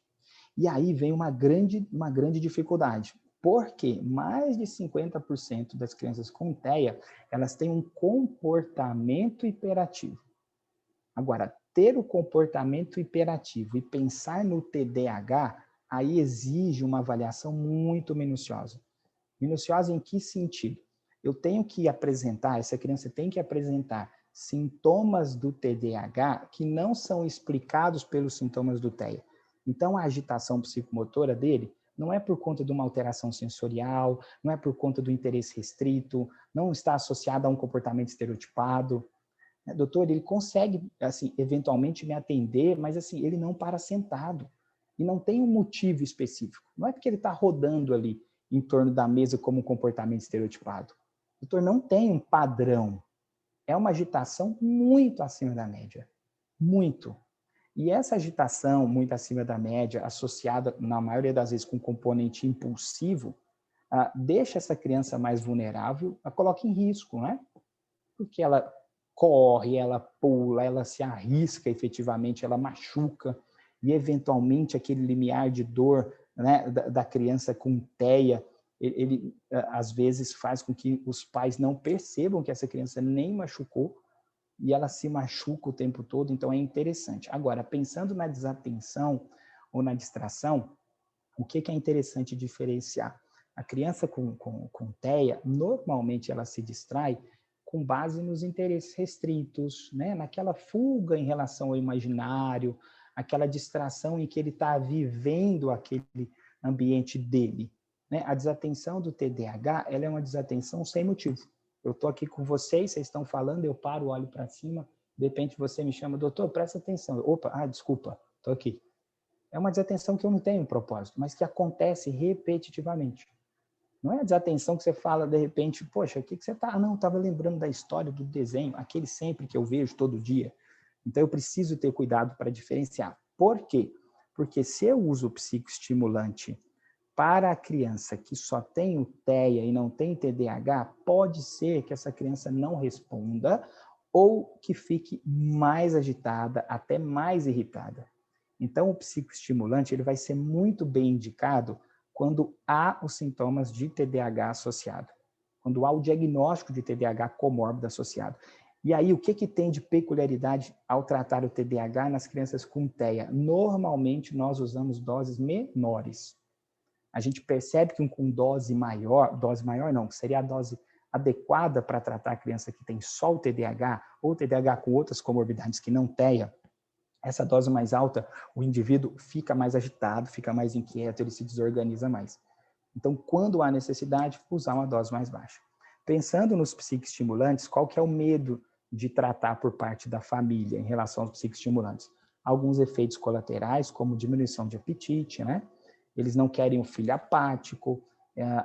Speaker 3: E aí vem uma grande dificuldade, porque mais de 50% das crianças com TEA, elas têm um comportamento hiperativo. Agora, ter o comportamento hiperativo e pensar no TDAH, aí exige uma avaliação muito minuciosa. Minuciosa em que sentido? Eu tenho que apresentar, essa criança tem que apresentar sintomas do TDAH que não são explicados pelos sintomas do TEA. Então, a agitação psicomotora dele não é por conta de uma alteração sensorial, não é por conta do interesse restrito, não está associada a um comportamento estereotipado. Doutor, ele consegue, assim, eventualmente me atender, mas, assim, ele não para sentado. E não tem um motivo específico. Não é porque ele está rodando ali em torno da mesa como um comportamento estereotipado. Doutor, não tem um padrão. É uma agitação muito acima da média. Muito. E essa agitação muito acima da média, associada, na maioria das vezes, com um componente impulsivo, deixa essa criança mais vulnerável, a coloca em risco, né? Porque ela corre, ela pula, ela se arrisca efetivamente, ela machuca, e eventualmente aquele limiar de dor, né, da criança com TEA, ele às vezes faz com que os pais não percebam que essa criança nem machucou, e ela se machuca o tempo todo, então é interessante. Agora, pensando na desatenção ou na distração, o que é interessante diferenciar? A criança com TEA, normalmente ela se distrai com base nos interesses restritos, né? Naquela fuga em relação ao imaginário, aquela distração em que ele está vivendo aquele ambiente dele. Né? A desatenção do TDAH, ela é uma desatenção sem motivo. Eu estou aqui com vocês, vocês estão falando, eu paro, olho para cima, de repente você me chama, doutor, presta atenção. Opa, desculpa, estou aqui. É uma desatenção que eu não tenho um propósito, mas que acontece repetitivamente. Não é a desatenção que você fala, de repente, poxa, o que você está? Não, estava lembrando da história do desenho, aquele sempre que eu vejo todo dia. Então, eu preciso ter cuidado para diferenciar. Por quê? Porque se eu uso o psicoestimulante para a criança que só tem o TEA e não tem TDAH, pode ser que essa criança não responda ou que fique mais agitada, até mais irritada. Então, o psicoestimulante ele vai ser muito bem indicado quando há os sintomas de TDAH associado, quando há o diagnóstico de TDAH comórbido associado. E aí, o que tem de peculiaridade ao tratar o TDAH nas crianças com TEA? Normalmente, nós usamos doses menores. A gente percebe que com dose maior não, seria a dose adequada para tratar a criança que tem só o TDAH, ou TDAH com outras comorbidades que não TEA, essa dose mais alta, o indivíduo fica mais agitado, fica mais inquieto, ele se desorganiza mais. Então, quando há necessidade, usar uma dose mais baixa. Pensando nos psicoestimulantes, qual que é o medo de tratar por parte da família em relação aos psicoestimulantes? Alguns efeitos colaterais, como diminuição de apetite, né? Eles não querem o filho apático,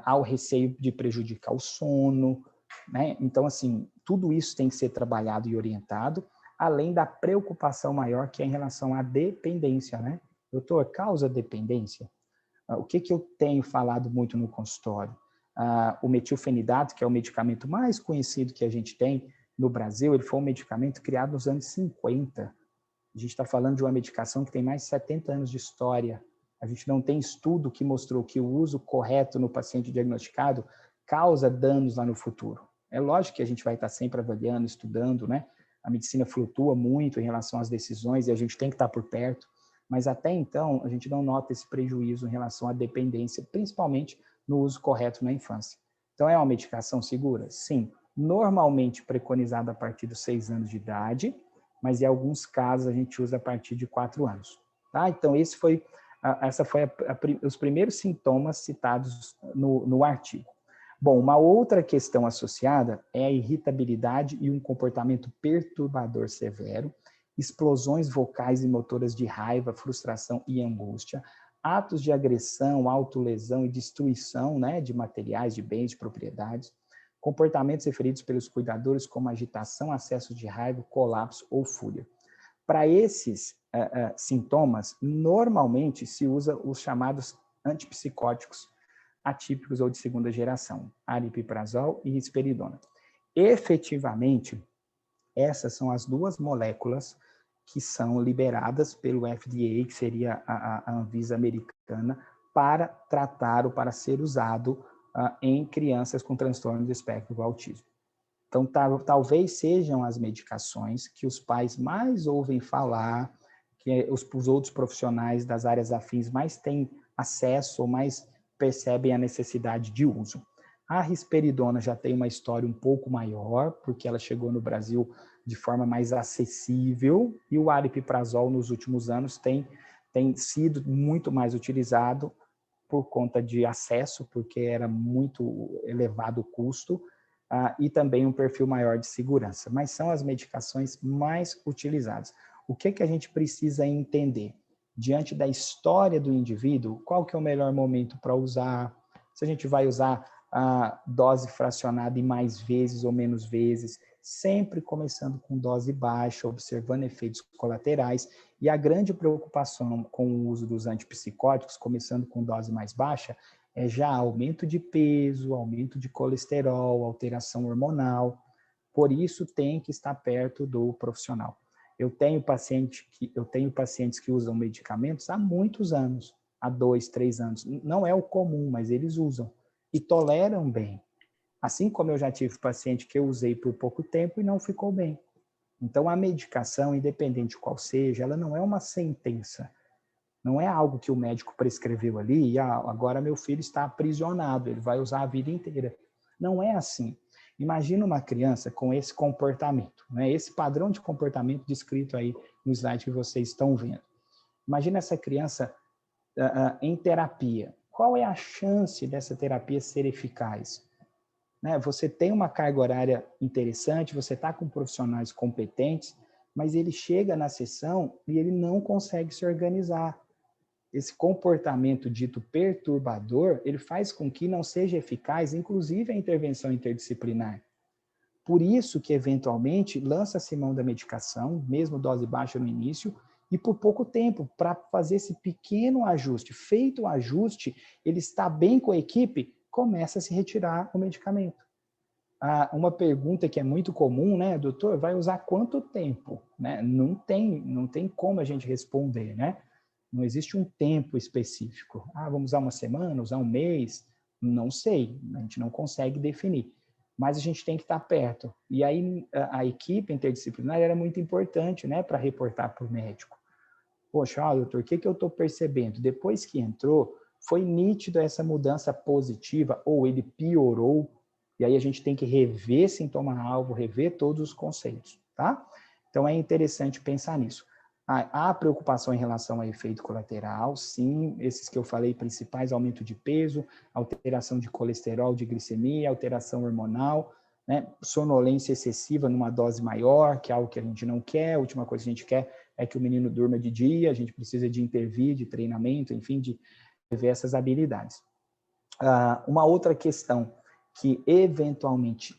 Speaker 3: há o receio de prejudicar o sono, né? Então, assim, tudo isso tem que ser trabalhado e orientado, além da preocupação maior que é em relação à dependência, né? Doutor, causa dependência? O que eu tenho falado muito no consultório? O metilfenidato, que é o medicamento mais conhecido que a gente tem no Brasil, ele foi um medicamento criado nos anos 50. A gente está falando de uma medicação que tem mais de 70 anos de história. A gente não tem estudo que mostrou que o uso correto no paciente diagnosticado causa danos lá no futuro. É lógico que a gente vai estar sempre avaliando, estudando, né? A medicina flutua muito em relação às decisões e a gente tem que estar por perto, mas até então a gente não nota esse prejuízo em relação à dependência, principalmente no uso correto na infância. Então, é uma medicação segura? Sim. Normalmente preconizada a partir dos 6 anos de idade, mas em alguns casos a gente usa a partir de 4 anos. Tá? Então, essa foi os primeiros sintomas citados no artigo. Bom, uma outra questão associada é a irritabilidade e um comportamento perturbador severo, explosões vocais e motoras de raiva, frustração e angústia, atos de agressão, autolesão e destruição, né, de materiais, de bens, de propriedades, comportamentos referidos pelos cuidadores como agitação, acesso de raiva, colapso ou fúria. Para esses sintomas, normalmente se usa os chamados antipsicóticos atípicos ou de segunda geração, aripiprazol e risperidona. Efetivamente, essas são as duas moléculas que são liberadas pelo FDA, que seria a Anvisa americana, para tratar ou para ser usado em crianças com transtorno do espectro do autismo. Então, talvez sejam as medicações que os pais mais ouvem falar, que os outros profissionais das áreas afins mais têm acesso ou mais percebem a necessidade de uso. A risperidona já tem uma história um pouco maior, porque ela chegou no Brasil de forma mais acessível, e o aripiprazol nos últimos anos tem sido muito mais utilizado por conta de acesso, porque era muito elevado o custo, e também um perfil maior de segurança. Mas são as medicações mais utilizadas. O que a gente precisa entender? Diante da história do indivíduo, qual que é o melhor momento para usar? Se a gente vai usar a dose fracionada em mais vezes ou menos vezes, sempre começando com dose baixa, observando efeitos colaterais, e a grande preocupação com o uso dos antipsicóticos, começando com dose mais baixa, é já aumento de peso, aumento de colesterol, alteração hormonal. Por isso tem que estar perto do profissional. Eu tenho pacientes que usam medicamentos há muitos anos, há 2, 3 anos. Não é o comum, mas eles usam e toleram bem. Assim como eu já tive paciente que eu usei por pouco tempo e não ficou bem. Então, a medicação, independente de qual seja, ela não é uma sentença. Não é algo que o médico prescreveu ali e agora meu filho está aprisionado, ele vai usar a vida inteira. Não é assim. Imagina uma criança com esse comportamento, né? Esse padrão de comportamento descrito aí no slide que vocês estão vendo. Imagina essa criança em terapia. Qual é a chance dessa terapia ser eficaz? Né? Você tem uma carga horária interessante, você está com profissionais competentes, mas ele chega na sessão e ele não consegue se organizar. Esse comportamento dito perturbador, ele faz com que não seja eficaz, inclusive a intervenção interdisciplinar. Por isso que, eventualmente, lança-se mão da medicação, mesmo dose baixa no início, e por pouco tempo, para fazer esse pequeno ajuste. Feito o ajuste, ele está bem com a equipe, começa a se retirar o medicamento. Uma pergunta que é muito comum, né, doutor, vai usar quanto tempo? Né? Não tem como a gente responder, né? Não existe um tempo específico. Vamos usar uma semana, usar um mês? Não sei, a gente não consegue definir. Mas a gente tem que estar perto. E aí a equipe interdisciplinar era muito importante, né, para reportar para o médico. Poxa, doutor, o que eu estou percebendo? Depois que entrou, foi nítido essa mudança positiva, ou ele piorou, e aí a gente tem que rever sintoma-alvo, rever todos os conceitos, tá? Então é interessante pensar nisso. Há preocupação em relação a efeito colateral, sim, esses que eu falei principais, aumento de peso, alteração de colesterol, de glicemia, alteração hormonal, né? Sonolência excessiva numa dose maior, que é algo que a gente não quer, a última coisa que a gente quer é que o menino durma de dia, a gente precisa de intervir, de treinamento, enfim, de ver essas habilidades. Uma outra questão que eventualmente,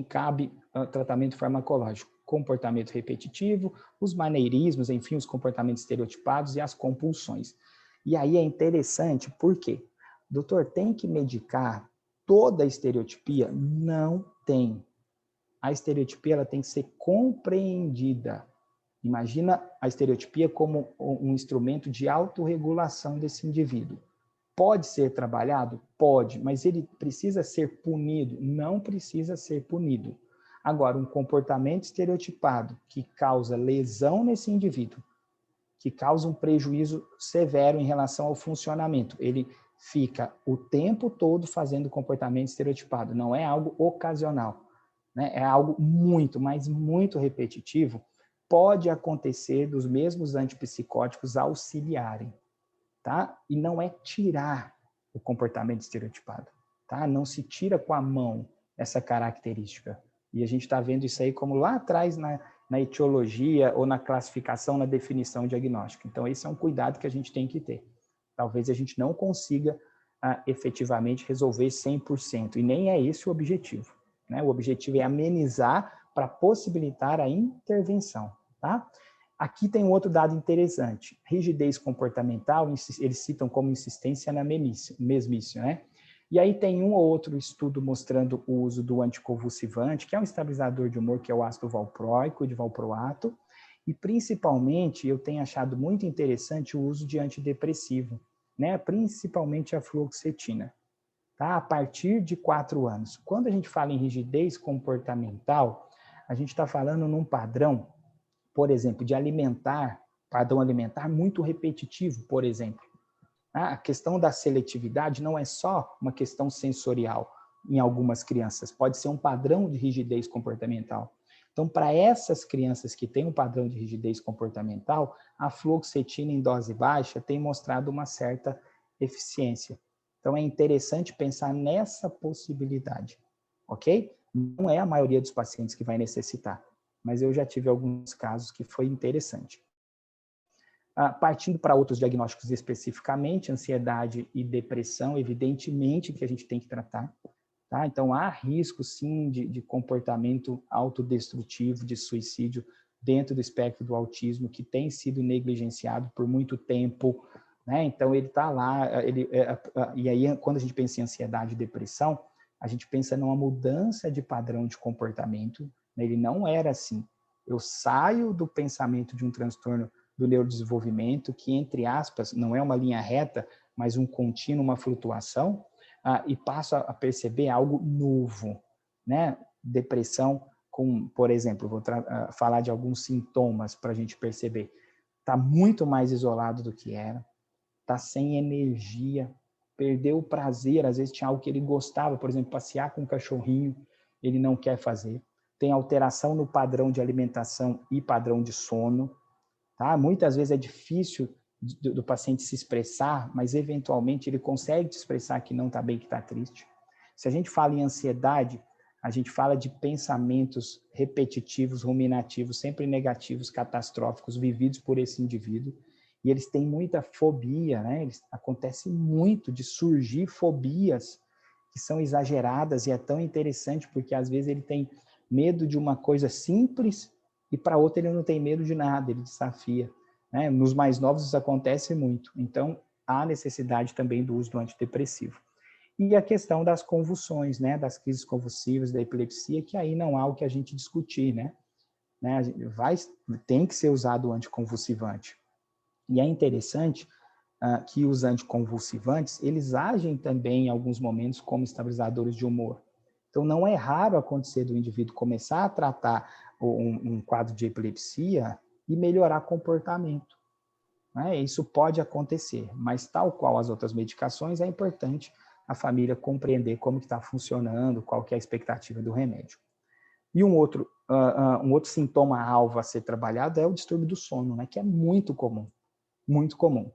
Speaker 3: cabe tratamento farmacológico, comportamento repetitivo, os maneirismos, enfim, os comportamentos estereotipados e as compulsões. E aí é interessante, por quê? Doutor, tem que medicar toda a estereotipia? Não tem. A estereotipia ela tem que ser compreendida. Imagina a estereotipia como um instrumento de autorregulação desse indivíduo. Pode ser trabalhado? Pode, mas ele precisa ser punido? Não precisa ser punido. Agora, um comportamento estereotipado que causa lesão nesse indivíduo, que causa um prejuízo severo em relação ao funcionamento. Ele fica o tempo todo fazendo comportamento estereotipado, não é algo ocasional, né? É algo muito, mas muito repetitivo. Pode acontecer dos mesmos antipsicóticos auxiliarem, tá? E não é tirar o comportamento estereotipado, tá? Não se tira com a mão essa característica. E a gente está vendo isso aí como lá atrás na etiologia ou na classificação, na definição diagnóstica. Então, esse é um cuidado que a gente tem que ter. Talvez a gente não consiga efetivamente resolver 100%, e nem é esse o objetivo, né? O objetivo é amenizar para possibilitar a intervenção, tá? Aqui tem um outro dado interessante. Rigidez comportamental, eles citam como insistência na mesmice, né? E aí tem um ou outro estudo mostrando o uso do anticonvulsivante, que é um estabilizador de humor, que é o ácido valproico, de valproato, e principalmente eu tenho achado muito interessante o uso de antidepressivo, né? Principalmente a fluoxetina, tá? A partir de 4 anos. Quando a gente fala em rigidez comportamental, a gente está falando num padrão, por exemplo, de padrão alimentar muito repetitivo, por exemplo. A questão da seletividade não é só uma questão sensorial em algumas crianças, pode ser um padrão de rigidez comportamental. Então, para essas crianças que têm um padrão de rigidez comportamental, a fluoxetina em dose baixa tem mostrado uma certa eficiência. Então, é interessante pensar nessa possibilidade, ok? Não é a maioria dos pacientes que vai necessitar, mas eu já tive alguns casos que foi interessante. Partindo para outros diagnósticos especificamente, ansiedade e depressão, evidentemente que a gente tem que tratar, tá? Então, há risco, sim, de comportamento autodestrutivo, de suicídio, dentro do espectro do autismo, que tem sido negligenciado por muito tempo, né? Então, ele está lá, e aí, quando a gente pensa em ansiedade e depressão, a gente pensa numa mudança de padrão de comportamento, né? Ele não era assim. Eu saio do pensamento de um transtorno do neurodesenvolvimento, que, entre aspas, não é uma linha reta, mas um contínuo, uma flutuação, e passo a perceber algo novo, né? Depressão, por exemplo, vou falar de alguns sintomas para a gente perceber. Está muito mais isolado do que era, está sem energia, perdeu o prazer, às vezes tinha algo que ele gostava, por exemplo, passear com um cachorrinho, ele não quer fazer. Tem alteração no padrão de alimentação e padrão de sono, tá? Muitas vezes é difícil do paciente se expressar, mas eventualmente ele consegue te expressar que não está bem, que está triste. Se a gente fala em ansiedade, a gente fala de pensamentos repetitivos, ruminativos, sempre negativos, catastróficos, vividos por esse indivíduo. E eles têm muita fobia, né? Acontece muito de surgir fobias que são exageradas, e é tão interessante porque às vezes ele tem medo de uma coisa simples e para outra ele não tem medo de nada, ele desafia, né? Nos mais novos isso acontece muito. Então, há necessidade também do uso do antidepressivo. E a questão das convulsões, né? Das crises convulsivas, da epilepsia, que aí não há o que a gente discutir, né? Tem que ser usado o anticonvulsivante. E é interessante que os anticonvulsivantes, eles agem também em alguns momentos como estabilizadores de humor. Então, não é raro acontecer do indivíduo começar a tratar um quadro de epilepsia e melhorar comportamento, né? Isso pode acontecer, mas tal qual as outras medicações, é importante a família compreender como está funcionando, qual que é a expectativa do remédio. E um outro sintoma-alvo a ser trabalhado é o distúrbio do sono, né? Que é muito comum, muito comum.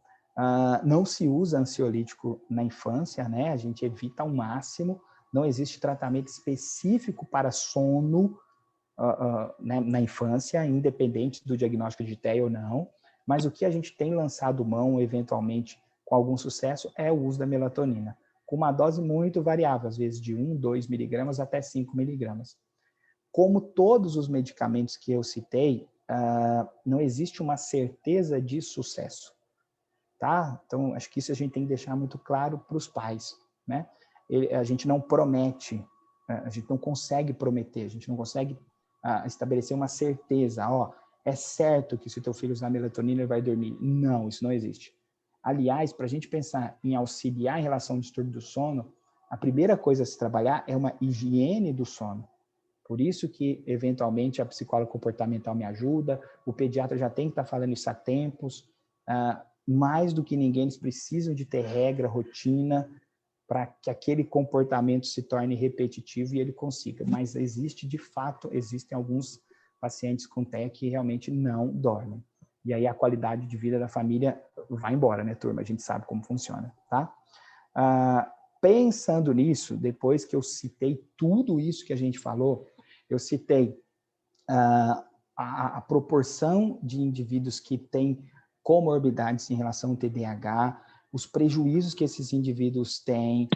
Speaker 3: Não se usa ansiolítico na infância, né? A gente evita ao máximo, não existe tratamento específico para sono na infância, independente do diagnóstico de TEA ou não, mas o que a gente tem lançado mão, eventualmente, com algum sucesso, é o uso da melatonina, com uma dose muito variável, às vezes de 1, 2 miligramas até 5 miligramas. Como todos os medicamentos que eu citei, não existe uma certeza de sucesso, tá? Então, acho que isso a gente tem que deixar muito claro para os pais, né? A gente não promete, a gente não consegue prometer, a gente não consegue estabelecer uma certeza, é certo que se o teu filho usar melatonina ele vai dormir. Não, isso não existe. Aliás, para a gente pensar em auxiliar em relação ao distúrbio do sono, a primeira coisa a se trabalhar é uma higiene do sono. Por isso que, eventualmente, a psicóloga comportamental me ajuda, o pediatra já tem que estar falando isso há tempos, mais do que ninguém, eles precisam de ter regra, rotina, para que aquele comportamento se torne repetitivo e ele consiga. Mas existe, de fato, existem alguns pacientes com TEA que realmente não dormem. E aí a qualidade de vida da família vai embora, né, turma? A gente sabe como funciona, tá? Pensando nisso, depois que eu citei tudo isso que a gente falou, eu citei a proporção de indivíduos que têm comorbidades em relação ao TDAH, os prejuízos que esses indivíduos têm,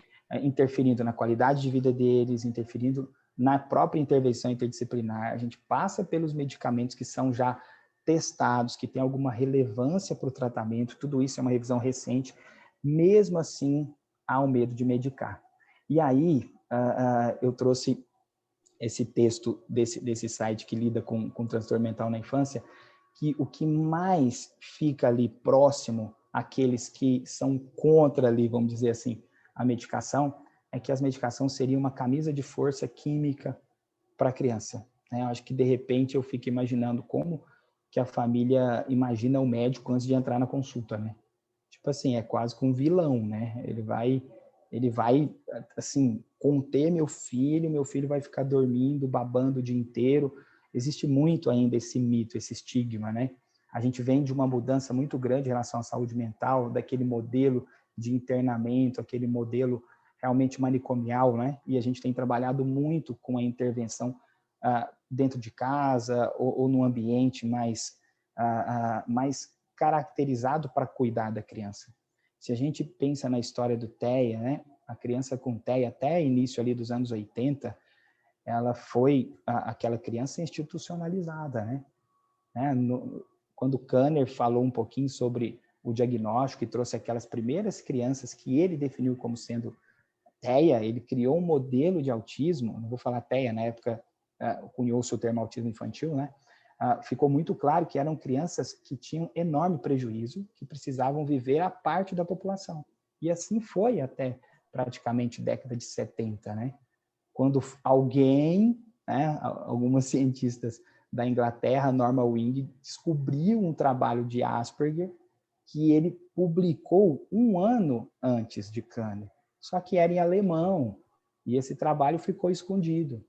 Speaker 3: interferindo na qualidade de vida deles, interferindo na própria intervenção interdisciplinar. A gente passa pelos medicamentos que são já testados, que têm alguma relevância para o tratamento, tudo isso é uma revisão recente, mesmo assim há o medo de medicar. E aí, eu trouxe esse texto desse site que lida com transtorno mental na infância, que o que mais fica ali próximo àqueles que são contra ali, vamos dizer assim, a medicação, é que as medicações seriam uma camisa de força química para a criança. Né? Eu acho que, de repente, eu fico imaginando como que a família imagina o médico antes de entrar na consulta, né? Tipo assim, é quase que um vilão, né? Ele vai, assim, conter meu filho vai ficar dormindo, babando o dia inteiro. Existe muito ainda esse mito, esse estigma, né? A gente vem de uma mudança muito grande em relação à saúde mental, daquele modelo de internamento, aquele modelo realmente manicomial, né? E a gente tem trabalhado muito com a intervenção dentro de casa ou no ambiente mais caracterizado para cuidar da criança. Se a gente pensa na história do TEA, né? A criança com TEA, até início ali dos anos 80, ela foi aquela criança institucionalizada, né? Quando Kanner falou um pouquinho sobre o diagnóstico e trouxe aquelas primeiras crianças que ele definiu como sendo TEA, ele criou um modelo de autismo, não vou falar TEA, na época cunhou-se o termo autismo infantil, né? Ficou muito claro que eram crianças que tinham enorme prejuízo, que precisavam viver à parte da população. E assim foi até praticamente década de 70, né? Quando alguém, né, algumas cientistas da Inglaterra, Norma Wing, descobriu um trabalho de Asperger que ele publicou 1 ano antes de Kanner, só que era em alemão, e esse trabalho ficou escondido.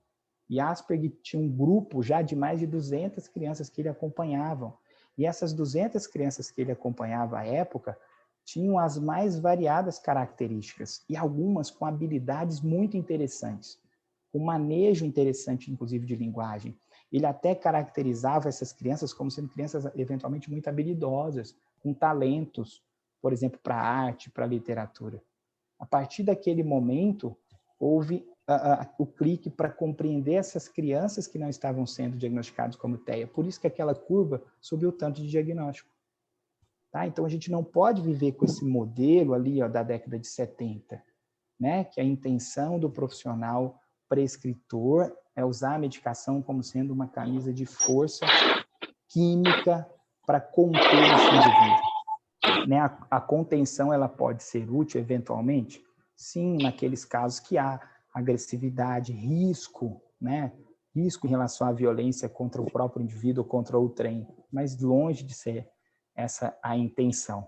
Speaker 3: E Asperger tinha um grupo já de mais de 200 crianças que ele acompanhava. E essas 200 crianças que ele acompanhava à época tinham as mais variadas características, e algumas com habilidades muito interessantes, com manejo interessante, inclusive, de linguagem. Ele até caracterizava essas crianças como sendo crianças eventualmente muito habilidosas, com talentos, por exemplo, para arte, para literatura. A partir daquele momento, houve o clique para compreender essas crianças que não estavam sendo diagnosticadas como TEA. Por isso que aquela curva subiu tanto de diagnóstico. Tá? Então, a gente não pode viver com esse modelo ali da década de 70, né? Que a intenção do profissional prescritor é usar a medicação como sendo uma camisa de força química para conter esse indivíduo. Né? A contenção ela pode ser útil eventualmente? Sim, naqueles casos que há agressividade, risco, né? Risco em relação à violência contra o próprio indivíduo ou contra o trem, mas longe de ser essa a intenção.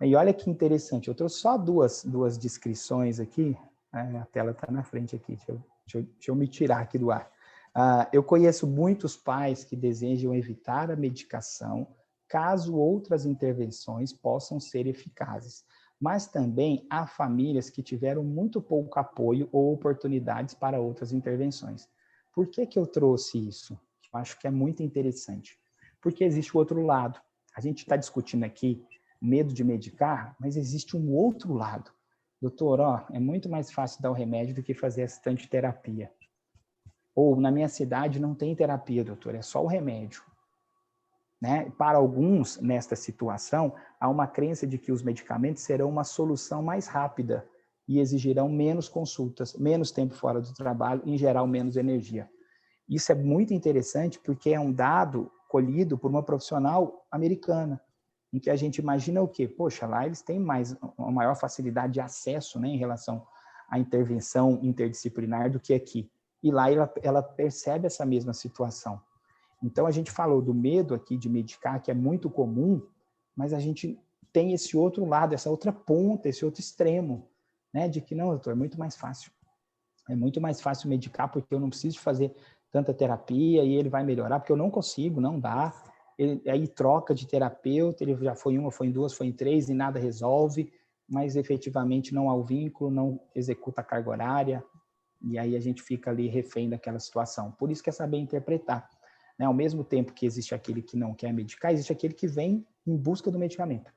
Speaker 3: E olha que interessante, eu trouxe só duas descrições aqui, a tela está na frente aqui, deixa eu me tirar aqui do ar. Eu conheço muitos pais que desejam evitar a medicação caso outras intervenções possam ser eficazes, mas também há famílias que tiveram muito pouco apoio ou oportunidades para outras intervenções. Por que eu trouxe isso? Eu acho que é muito interessante, porque existe o outro lado. A gente está discutindo aqui medo de medicar, mas existe um outro lado. Doutor, é muito mais fácil dar o remédio do que fazer essa tanta terapia. Ou, na minha cidade não tem terapia, doutor, é só o remédio. Né? Para alguns, nesta situação, há uma crença de que os medicamentos serão uma solução mais rápida e exigirão menos consultas, menos tempo fora do trabalho e, em geral, menos energia. Isso é muito interessante porque é um dado colhido por uma profissional americana, em que a gente imagina o quê? Poxa, lá eles têm uma maior facilidade de acesso, né, em relação à intervenção interdisciplinar do que aqui. E lá ela percebe essa mesma situação. Então, a gente falou do medo aqui de medicar, que é muito comum, mas a gente tem esse outro lado, essa outra ponta, esse outro extremo, né? De que não, doutor, é muito mais fácil. É muito mais fácil medicar porque eu não preciso fazer tanta terapia e ele vai melhorar, porque eu não consigo, não dá. Ele, aí troca de terapeuta, ele já foi em uma, foi em duas, foi em três e nada resolve, mas efetivamente não há o vínculo, não executa a carga horária, e aí a gente fica ali refém daquela situação. Por isso que é saber interpretar. Né? Ao mesmo tempo que existe aquele que não quer medicar, existe aquele que vem em busca do medicamento.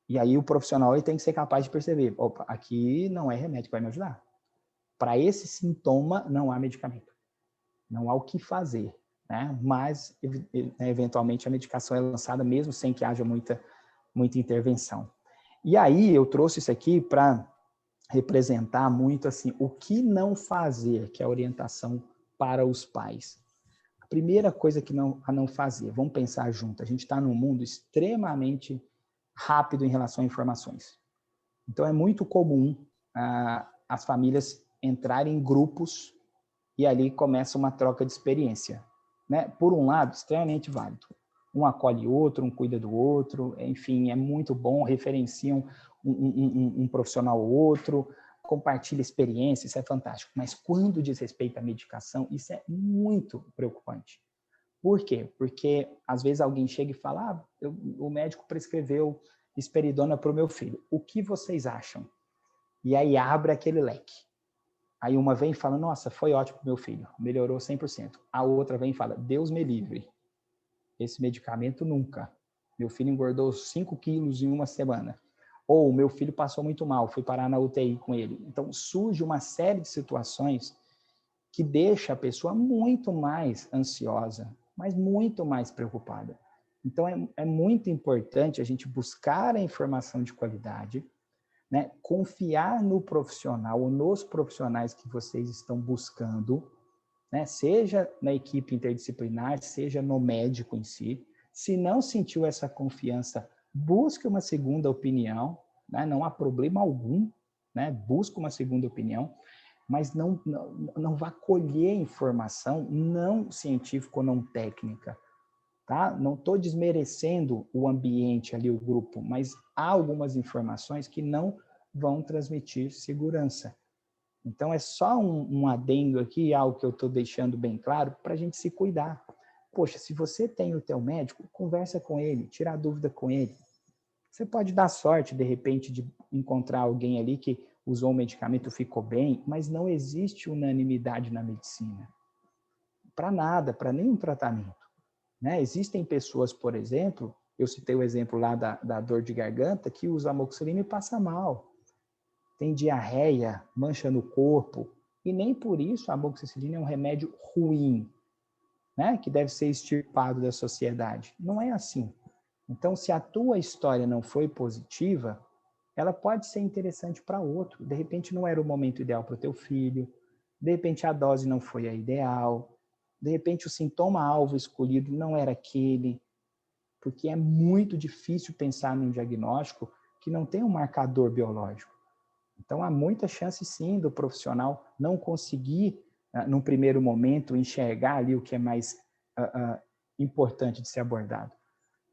Speaker 3: E aí o profissional ele tem que ser capaz de perceber, opa, aqui não é remédio que vai me ajudar. Para esse sintoma não há medicamento. Não há o que fazer, né? Mas eventualmente a medicação é lançada mesmo sem que haja muita intervenção. E aí eu trouxe isso aqui para representar muito assim o que não fazer, que é a orientação para os pais. A primeira coisa a não fazer, vamos pensar junto, a gente está num mundo extremamente rápido em relação a informações. Então é muito comum as famílias entrarem em grupos e ali começa uma troca de experiência, né? Por um lado, extremamente válido. Um acolhe outro, um cuida do outro, enfim, é muito bom, referenciam um profissional ou outro, compartilha experiência, isso é fantástico. Mas quando diz respeito à medicação, isso é muito preocupante. Por quê? Porque às vezes alguém chega e fala, o médico prescreveu risperidona para o meu filho. O que vocês acham? E aí abre aquele leque. Aí uma vem e fala, nossa, foi ótimo para o meu filho, melhorou 100%. A outra vem e fala, Deus me livre, esse medicamento nunca. Meu filho engordou 5 quilos em uma semana. Ou meu filho passou muito mal, fui parar na UTI com ele. Então surge uma série de situações que deixa a pessoa muito mais ansiosa, mas muito mais preocupada. Então é muito importante a gente buscar a informação de qualidade, né? Confiar no profissional ou nos profissionais que vocês estão buscando, né? Seja na equipe interdisciplinar, seja no médico em si. Se não sentiu essa confiança, busque uma segunda opinião, né? Não há problema algum, né? Busque uma segunda opinião, mas não vá colher informação não científica ou não técnica. Tá? Não estou desmerecendo o ambiente ali, o grupo, mas há algumas informações que não vão transmitir segurança. Então, é só um adendo aqui, algo que eu estou deixando bem claro, para a gente se cuidar. Poxa, se você tem o teu médico, conversa com ele, tira a dúvida com ele. Você pode dar sorte, de repente, de encontrar alguém ali que usou o medicamento, ficou bem, mas não existe unanimidade na medicina. Para nada, para nenhum tratamento. Né? Existem pessoas, por exemplo, eu citei o exemplo lá da dor de garganta, que usa amoxicilina e passa mal. Tem diarreia, mancha no corpo, e nem por isso a amoxicilina é um remédio ruim, né? Que deve ser extirpado da sociedade. Não é assim. Então, se a tua história não foi positiva, ela pode ser interessante para outro. De repente, não era o momento ideal para o teu filho, de repente, a dose não foi a ideal, de repente, o sintoma-alvo escolhido não era aquele, porque é muito difícil pensar num diagnóstico que não tem um marcador biológico. Então, há muita chance, sim, do profissional não conseguir, num primeiro momento, enxergar ali o que é mais importante de ser abordado.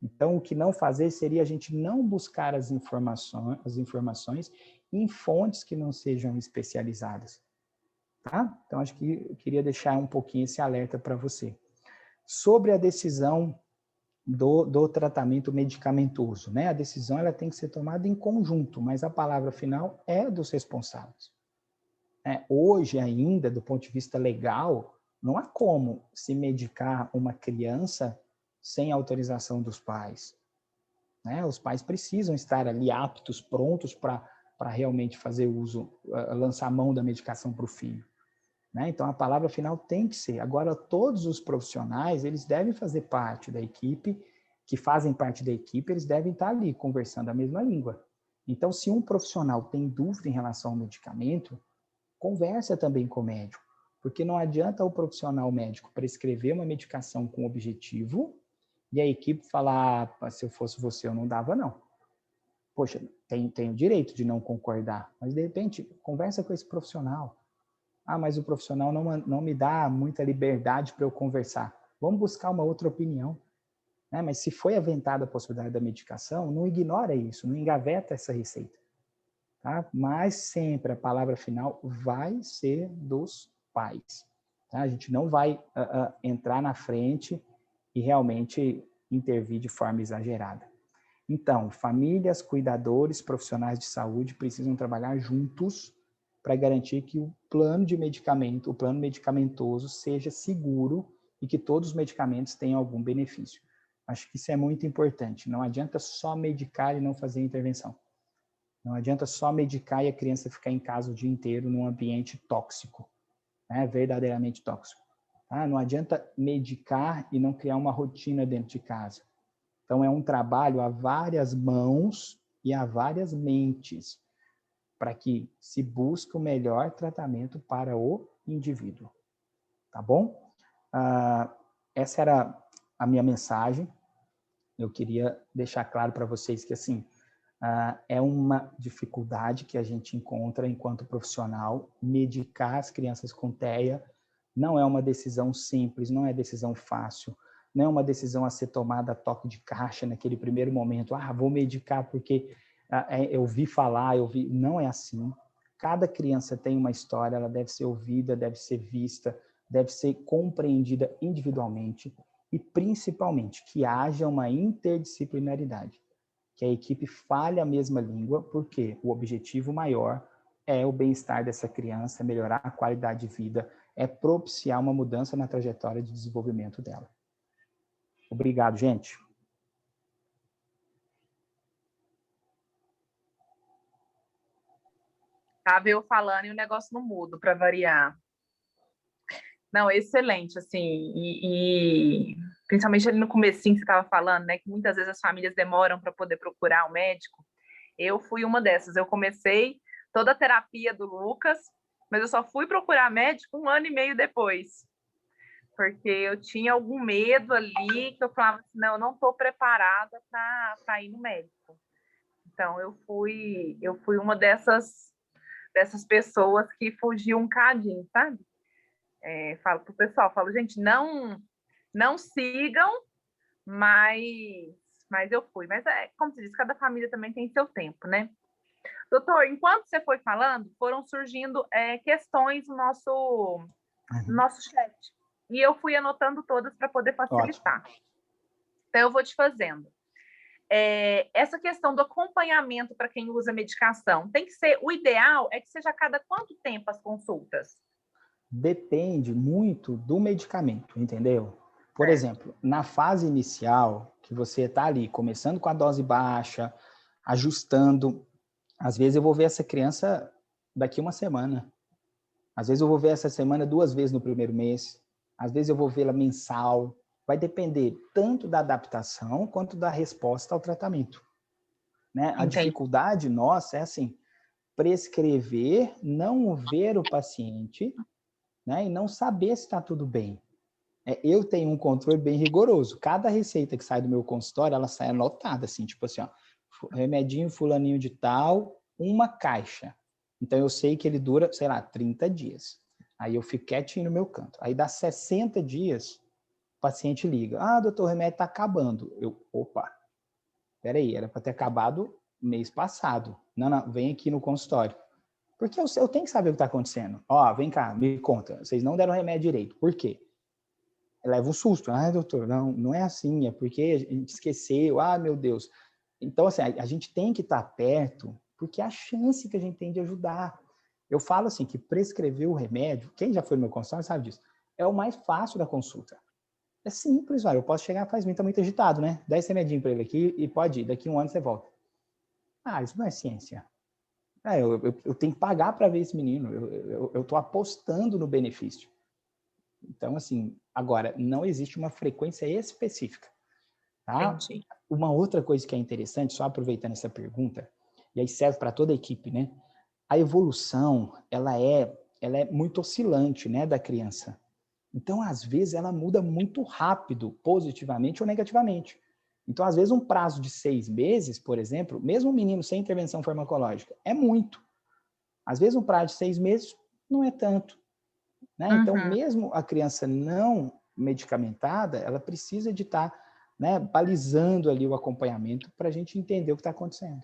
Speaker 3: Então, o que não fazer seria a gente não buscar as informações em fontes que não sejam especializadas. Tá? Então, acho que eu queria deixar um pouquinho esse alerta para você. Sobre a decisão do tratamento medicamentoso, né? A decisão ela tem que ser tomada em conjunto, mas a palavra final é dos responsáveis. Hoje ainda, do ponto de vista legal, não há como se medicar uma criança sem autorização dos pais. Né? Os pais precisam estar ali aptos, prontos para realmente fazer uso, lançar a mão da medicação para o filho. Né? Então, a palavra final tem que ser. Agora, todos os profissionais, eles devem fazer parte da equipe, que fazem parte da equipe, eles devem estar ali conversando a mesma língua. Então, se um profissional tem dúvida em relação ao medicamento, conversa também com o médico, porque não adianta o profissional médico prescrever uma medicação com objetivo e a equipe falar, se eu fosse você, eu não dava, não. Poxa, tem o direito de não concordar, mas, de repente, conversa com esse profissional. Mas o profissional não me dá muita liberdade para eu conversar. Vamos buscar uma outra opinião. né? Mas se foi aventada a possibilidade da medicação, não ignora isso, não engaveta essa receita. Tá? Mas sempre a palavra final vai ser dos pais. Tá? A gente não vai entrar na frente e realmente intervir de forma exagerada. Então, famílias, cuidadores, profissionais de saúde precisam trabalhar juntos para garantir que o plano de medicamento, o plano medicamentoso seja seguro e que todos os medicamentos tenham algum benefício. Acho que isso é muito importante. Não adianta só medicar e não fazer intervenção. Não adianta só medicar e a criança ficar em casa o dia inteiro num ambiente tóxico, né? Verdadeiramente tóxico. Tá? Não adianta medicar e não criar uma rotina dentro de casa. Então, é um trabalho a várias mãos e a várias mentes para que se busque o melhor tratamento para o indivíduo. Tá bom? Essa era a minha mensagem. Eu queria deixar claro para vocês que, assim, é uma dificuldade que a gente encontra enquanto profissional. Medicar as crianças com TEA não é uma decisão simples, não é decisão fácil, não é uma decisão a ser tomada a toque de caixa naquele primeiro momento. Vou medicar porque eu vi falar, Não é assim. Cada criança tem uma história, ela deve ser ouvida, deve ser vista, deve ser compreendida individualmente e, principalmente, que haja uma interdisciplinaridade, que a equipe fale a mesma língua, porque o objetivo maior é o bem-estar dessa criança, melhorar a qualidade de vida, é propiciar uma mudança na trajetória de desenvolvimento dela. Obrigado, gente.
Speaker 1: Tava eu falando e o negócio não muda, para variar. Não, excelente, assim, e principalmente ali no comecinho que você estava falando, né, que muitas vezes as famílias demoram para poder procurar o médico. Eu fui uma dessas. Eu comecei toda a terapia do Lucas, mas eu só fui procurar médico 1 ano e meio depois, porque eu tinha algum medo ali, que eu falava assim, não, eu não estou preparada para ir no médico. Então, eu fui uma dessas pessoas que fugiu um cadinho, sabe? Falo pro pessoal, gente, não sigam, mas eu fui. Mas como você disse, cada família também tem seu tempo, né? Doutor, enquanto você foi falando, foram surgindo questões no nosso chat. E eu fui anotando todas para poder facilitar. Ótimo. Então, eu vou te fazendo. Essa questão do acompanhamento para quem usa medicação, tem que ser, o ideal é que seja a cada quanto tempo as consultas?
Speaker 3: Depende muito do medicamento, entendeu? Por exemplo, na fase inicial, que você está ali, começando com a dose baixa, ajustando, às vezes eu vou ver essa criança daqui uma semana. Às vezes eu vou ver essa semana 2 vezes no primeiro mês. Às vezes eu vou vê-la mensal. Vai depender tanto da adaptação quanto da resposta ao tratamento. Né? A dificuldade nossa é assim, prescrever, não ver o paciente, né? E não saber se está tudo bem. Eu tenho um controle bem rigoroso. Cada receita que sai do meu consultório, ela sai anotada, assim, tipo assim, ó, remedinho fulaninho de tal, 1 caixa. Então, eu sei que ele dura, sei lá, 30 dias. Aí eu fico quietinho no meu canto. Aí dá 60 dias, o paciente liga. Doutor, o remédio está acabando. Opa, peraí, era para ter acabado mês passado. Não, vem aqui no consultório. Porque eu tenho que saber o que está acontecendo. Vem cá, me conta. Vocês não deram remédio direito. Por quê? Leva um susto. Doutor, não é assim. É porque a gente esqueceu. Meu Deus. Então, assim, a gente tem que estar perto, porque é a chance que a gente tem de ajudar. Eu falo assim, que prescrever o remédio, quem já foi no meu consultório sabe disso, é o mais fácil da consulta. É simples, eu posso chegar, tá muito agitado, né? Dá esse remedinho para ele aqui e pode ir. Daqui 1 ano você volta. Isso não é ciência. Eu tenho que pagar para ver esse menino. Eu estou apostando no benefício. Então, assim, agora, não existe uma frequência específica. Tá?
Speaker 1: Entendi.
Speaker 3: Uma outra coisa que é interessante, só aproveitando essa pergunta, e aí serve para toda a equipe, né? A evolução, ela é muito oscilante, né, da criança. Então, às vezes, ela muda muito rápido, positivamente ou negativamente. Então, às vezes, um prazo de 6 meses, por exemplo, mesmo um menino sem intervenção farmacológica, é muito. Às vezes, um prazo de 6 meses não é tanto. Né? Então, mesmo a criança não medicamentada, ela precisa de estar né, balizando ali o acompanhamento para a gente entender o que está acontecendo.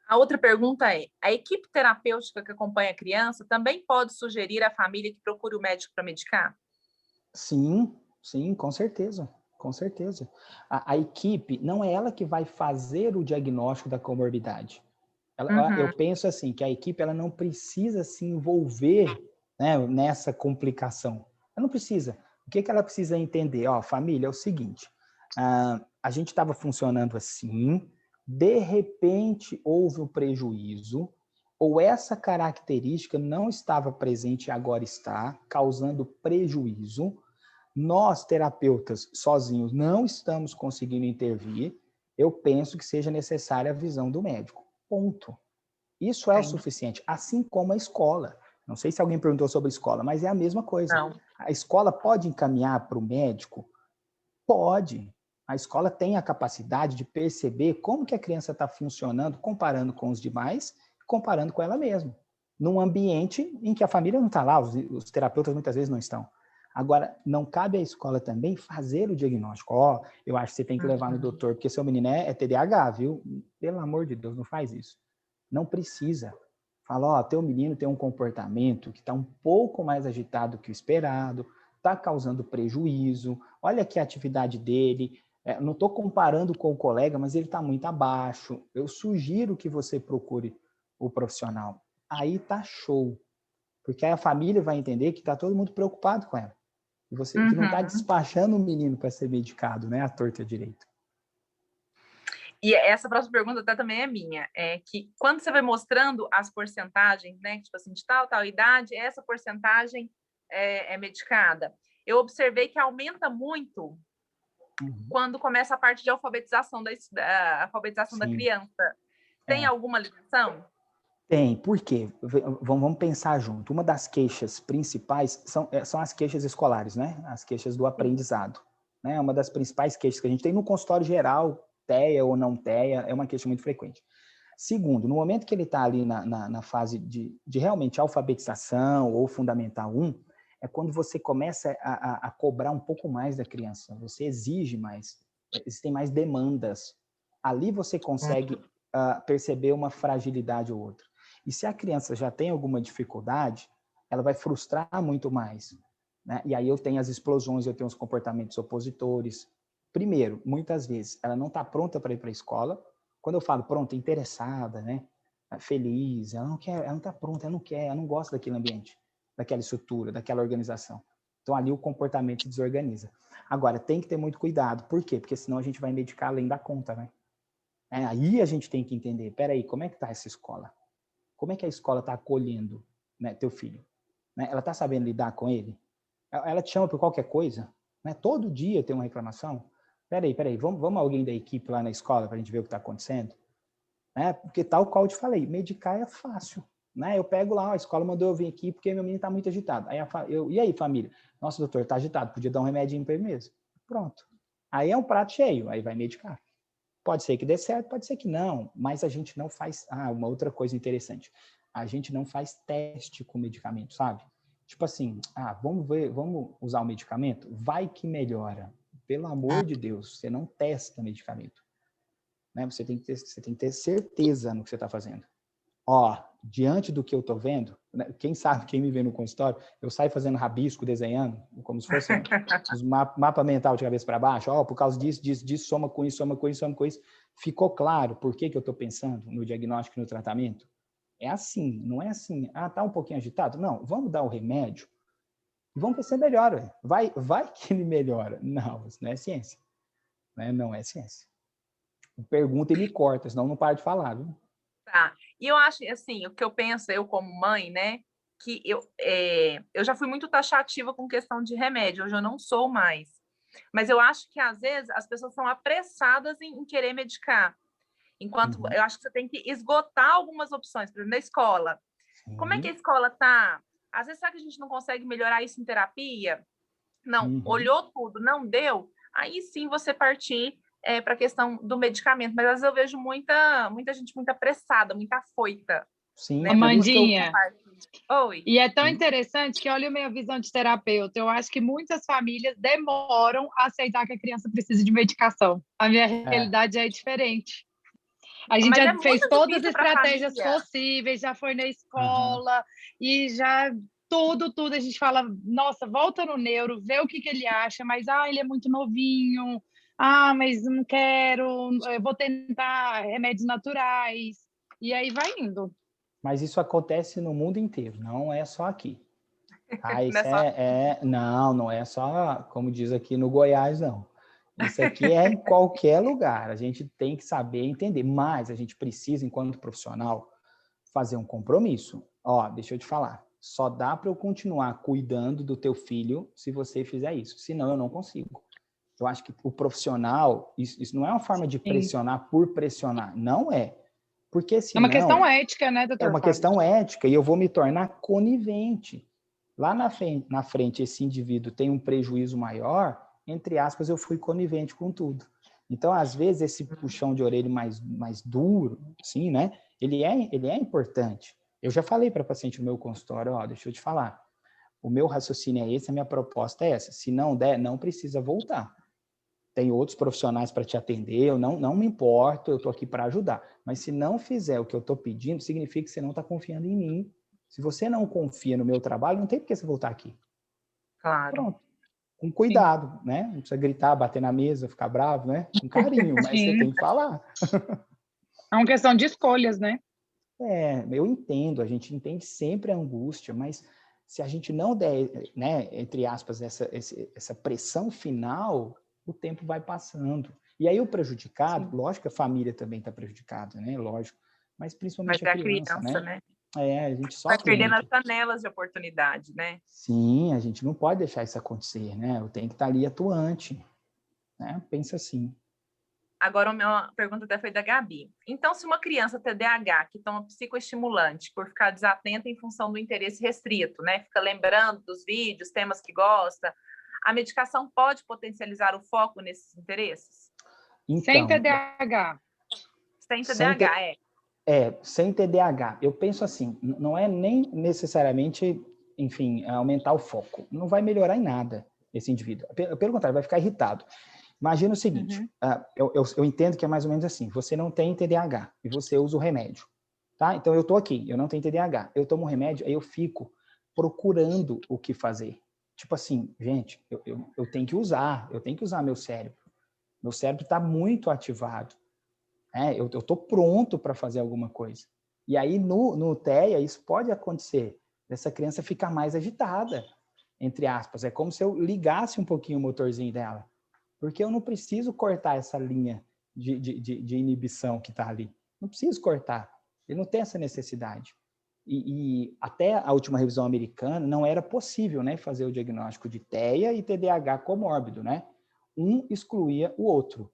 Speaker 1: A outra pergunta é: a equipe terapêutica que acompanha a criança também pode sugerir à família que procure o médico para medicar?
Speaker 3: Sim, sim, com certeza, com certeza. A equipe, não é ela que vai fazer o diagnóstico da comorbidade. Eu penso assim, que a equipe ela não precisa se envolver, né, nessa complicação. Ela não precisa. O que ela precisa entender? Ó, família, é o seguinte, a gente estava funcionando assim, de repente houve um prejuízo, ou essa característica não estava presente e agora está, causando prejuízo. Nós, terapeutas, sozinhos, não estamos conseguindo intervir. Eu penso que seja necessária a visão do médico. Ponto. Isso é o suficiente, assim como a escola. Não sei se alguém perguntou sobre a escola, mas é a mesma coisa.
Speaker 1: Não.
Speaker 3: A escola pode encaminhar para o médico? Pode. A escola tem a capacidade de perceber como que a criança está funcionando, comparando com os demais, comparando com ela mesma. Num ambiente em que a família não está lá, os terapeutas muitas vezes não estão. Agora, não cabe à escola também fazer o diagnóstico. Ó, eu acho que você tem que levar no doutor, porque seu menino é TDAH, viu? Pelo amor de Deus, não faz isso. Não precisa. Fala, ó, teu menino tem um comportamento que está um pouco mais agitado que o esperado, está causando prejuízo, olha aqui a atividade dele, não estou comparando com o colega, mas ele está muito abaixo, eu sugiro que você procure o profissional. Aí tá show, porque aí a família vai entender que está todo mundo preocupado com ela, e você que não está despachando o menino para ser medicado, né, à torta e à direita.
Speaker 1: E essa próxima pergunta até também é minha, é que quando você vai mostrando as porcentagens, né, tipo assim, de tal idade, essa porcentagem é medicada. Eu observei que aumenta muito quando começa a parte de alfabetização da criança. Tem alguma ligação?
Speaker 3: Tem, por quê? Vamos pensar junto. Uma das queixas principais são as queixas escolares, né? As queixas do aprendizado. Né? Uma das principais queixas que a gente tem no consultório geral, TEA ou não TEA, é uma queixa muito frequente. Segundo, no momento que ele está ali na fase de realmente alfabetização ou fundamental 1, é quando você começa a cobrar um pouco mais da criança, você exige mais, existem mais demandas. Ali você consegue perceber uma fragilidade ou outra. E se a criança já tem alguma dificuldade, ela vai frustrar muito mais. Né? E aí eu tenho as explosões, eu tenho os comportamentos opositores. Primeiro, muitas vezes, ela não está pronta para ir para a escola. Quando eu falo pronta, interessada, né? Feliz, ela não quer, ela não está pronta, ela não quer, ela não gosta daquele ambiente, daquela estrutura, daquela organização. Então, ali o comportamento se desorganiza. Agora, tem que ter muito cuidado. Por quê? Porque senão a gente vai medicar além da conta, né? Aí a gente tem que entender, peraí, como é que está essa escola? Como é que a escola está acolhendo, né, teu filho? Né? Ela está sabendo lidar com ele? Ela te chama por qualquer coisa? Né? Todo dia tem uma reclamação? Peraí, vamos alguém da equipe lá na escola para a gente ver o que está acontecendo? Né? Porque tal qual eu te falei, medicar é fácil. Né? Eu pego lá, a escola mandou eu vir aqui porque meu menino está muito agitado. Aí e aí, família? Nossa, doutor, está agitado, podia dar um remedinho para ele mesmo. Pronto. Aí é um prato cheio, aí vai medicar. Pode ser que dê certo, pode ser que não, mas a gente não faz... uma outra coisa interessante. A gente não faz teste com medicamento, sabe? Tipo assim, vamos usar o medicamento? Vai que melhora. Pelo amor de Deus, você não testa medicamento. Né? Você tem que ter certeza no que você está fazendo. Ó, diante do que eu estou vendo, né? Quem sabe, quem me vê no consultório, eu saio fazendo rabisco, desenhando, como se fosse um mapa mental de cabeça para baixo. Ó, por causa disso, soma com isso, soma com isso, soma com isso. Ficou claro por que eu estou pensando no diagnóstico e no tratamento? É assim, não é assim, tá um pouquinho agitado? Não, vamos dar o remédio e vamos ver se melhora. Vai que ele melhora. Não, isso não é ciência. Né? Não é ciência. Pergunta e me corta, senão não paro de falar, viu?
Speaker 1: Tá. E eu acho, assim, o que eu penso, eu como mãe, né, que eu já fui muito taxativa com questão de remédio, hoje eu não sou mais. Mas eu acho que, às vezes, as pessoas são apressadas em querer medicar. Enquanto eu acho que você tem que esgotar algumas opções. Por exemplo, na escola. Como é que a escola está? Às vezes, será que a gente não consegue melhorar isso em terapia? Não, olhou tudo, não deu? Aí sim você partir para a questão do medicamento. Mas às vezes eu vejo muita gente muito apressada, muito afoita
Speaker 3: Sim,
Speaker 1: né?
Speaker 3: por isso que eu...
Speaker 2: Amandinha,
Speaker 1: Oi.
Speaker 2: e é tão interessante que olha a minha visão de terapeuta. Eu acho que muitas famílias demoram a aceitar que a criança precisa de medicação. A minha
Speaker 3: É,
Speaker 2: realidade é diferente. A gente
Speaker 1: Mas é
Speaker 2: já
Speaker 1: muito
Speaker 2: fez todas as
Speaker 1: difícil para a
Speaker 2: estratégias
Speaker 1: família.
Speaker 2: possíveis, já foi na
Speaker 3: aham.
Speaker 2: escola e já tudo a gente fala, nossa, volta no neuro, vê o que que ele acha, mas ele é muito novinho, mas não quero, eu vou tentar remédios naturais. E aí vai indo.
Speaker 3: Mas isso acontece no mundo inteiro, não é só aqui. Ah,
Speaker 1: Não é
Speaker 3: isso
Speaker 1: só...
Speaker 3: não, não é só, como diz aqui no Goiás, não. Isso aqui é em qualquer lugar. A gente tem que saber entender, mas a gente precisa, enquanto profissional, fazer um compromisso. Ó, deixa eu te falar, só dá para eu continuar cuidando do teu filho se você fizer isso, senão eu não consigo. Eu acho que o profissional, isso não é uma forma de
Speaker 2: Sim.
Speaker 3: pressionar por pressionar, não é. Porque
Speaker 2: É uma
Speaker 3: senão
Speaker 2: questão ética, né,
Speaker 3: é
Speaker 2: doutor
Speaker 3: uma
Speaker 2: Fábio?
Speaker 3: questão ética e eu vou me tornar conivente. Lá na frente, esse indivíduo tem um prejuízo maior, entre aspas, eu fui conivente com tudo. Então, às vezes, esse puxão de orelha mais duro, assim, né? Ele é importante. Eu já falei para paciente no meu consultório, deixa eu te falar, o meu raciocínio é esse, a minha proposta é essa. Se não der, não precisa voltar. Tem outros profissionais para te atender, eu não me importo, eu estou aqui para ajudar. Mas se não fizer o que eu estou pedindo, significa que você não está confiando em mim. Se você não confia no meu trabalho, não tem por que você voltar aqui.
Speaker 1: Claro.
Speaker 3: Pronto. Com
Speaker 2: Sim.
Speaker 3: cuidado, né? Não precisa gritar, bater na mesa, ficar bravo, né? Com carinho, mas você
Speaker 2: Sim.
Speaker 3: tem que falar.
Speaker 2: É uma questão de escolhas, né?
Speaker 3: Eu entendo, a gente entende sempre a angústia, mas se a gente não der, né, entre aspas, essa pressão final, o tempo vai passando. E aí o prejudicado,
Speaker 2: Sim.
Speaker 3: lógico que a família também está prejudicada, né? Lógico, mas
Speaker 1: Mas
Speaker 3: principalmente a
Speaker 1: é a
Speaker 3: criança,
Speaker 1: criança,
Speaker 3: né?
Speaker 1: né?
Speaker 3: A gente
Speaker 1: Vai
Speaker 3: sofre
Speaker 1: perdendo as
Speaker 3: muito.
Speaker 1: janelas de oportunidade, né?
Speaker 3: Sim, a gente não pode deixar isso acontecer, né? Eu tenho que estar ali atuante, né? Pensa assim.
Speaker 1: Agora, uma pergunta até foi da Gabi. Então, se uma criança TDAH que toma psicoestimulante por ficar desatenta em função do interesse restrito, né? Fica lembrando dos vídeos, temas que gosta, a medicação pode potencializar o foco nesses interesses?
Speaker 2: Sem
Speaker 3: Então,
Speaker 2: TDAH.
Speaker 1: Sem
Speaker 3: sem
Speaker 1: TDAH,
Speaker 3: ter,
Speaker 1: é.
Speaker 3: sem TDAH, eu penso assim, não é nem necessariamente, enfim, aumentar o foco. Não vai melhorar em nada esse indivíduo. Pelo contrário, vai ficar irritado. Imagina o seguinte,
Speaker 2: Uhum.
Speaker 3: eu entendo que é mais ou menos assim, você não tem TDAH e você usa o remédio, tá? Então eu estou aqui, eu não tenho TDAH, eu tomo o remédio, aí eu fico procurando o que fazer. Tipo assim, gente, eu tenho que usar, eu tenho que usar meu cérebro. Meu cérebro está muito ativado. Eu estou pronto para fazer alguma coisa. E aí, no TEA, isso pode acontecer, dessa criança ficar mais agitada, entre aspas. É como se eu ligasse um pouquinho o motorzinho dela. Porque eu não preciso cortar essa linha de inibição que está ali. Não preciso cortar. Ele não tem essa necessidade. E até a última revisão americana não era possível, né, fazer o diagnóstico de TEA e TDAH comórbido, né? Um excluía o outro.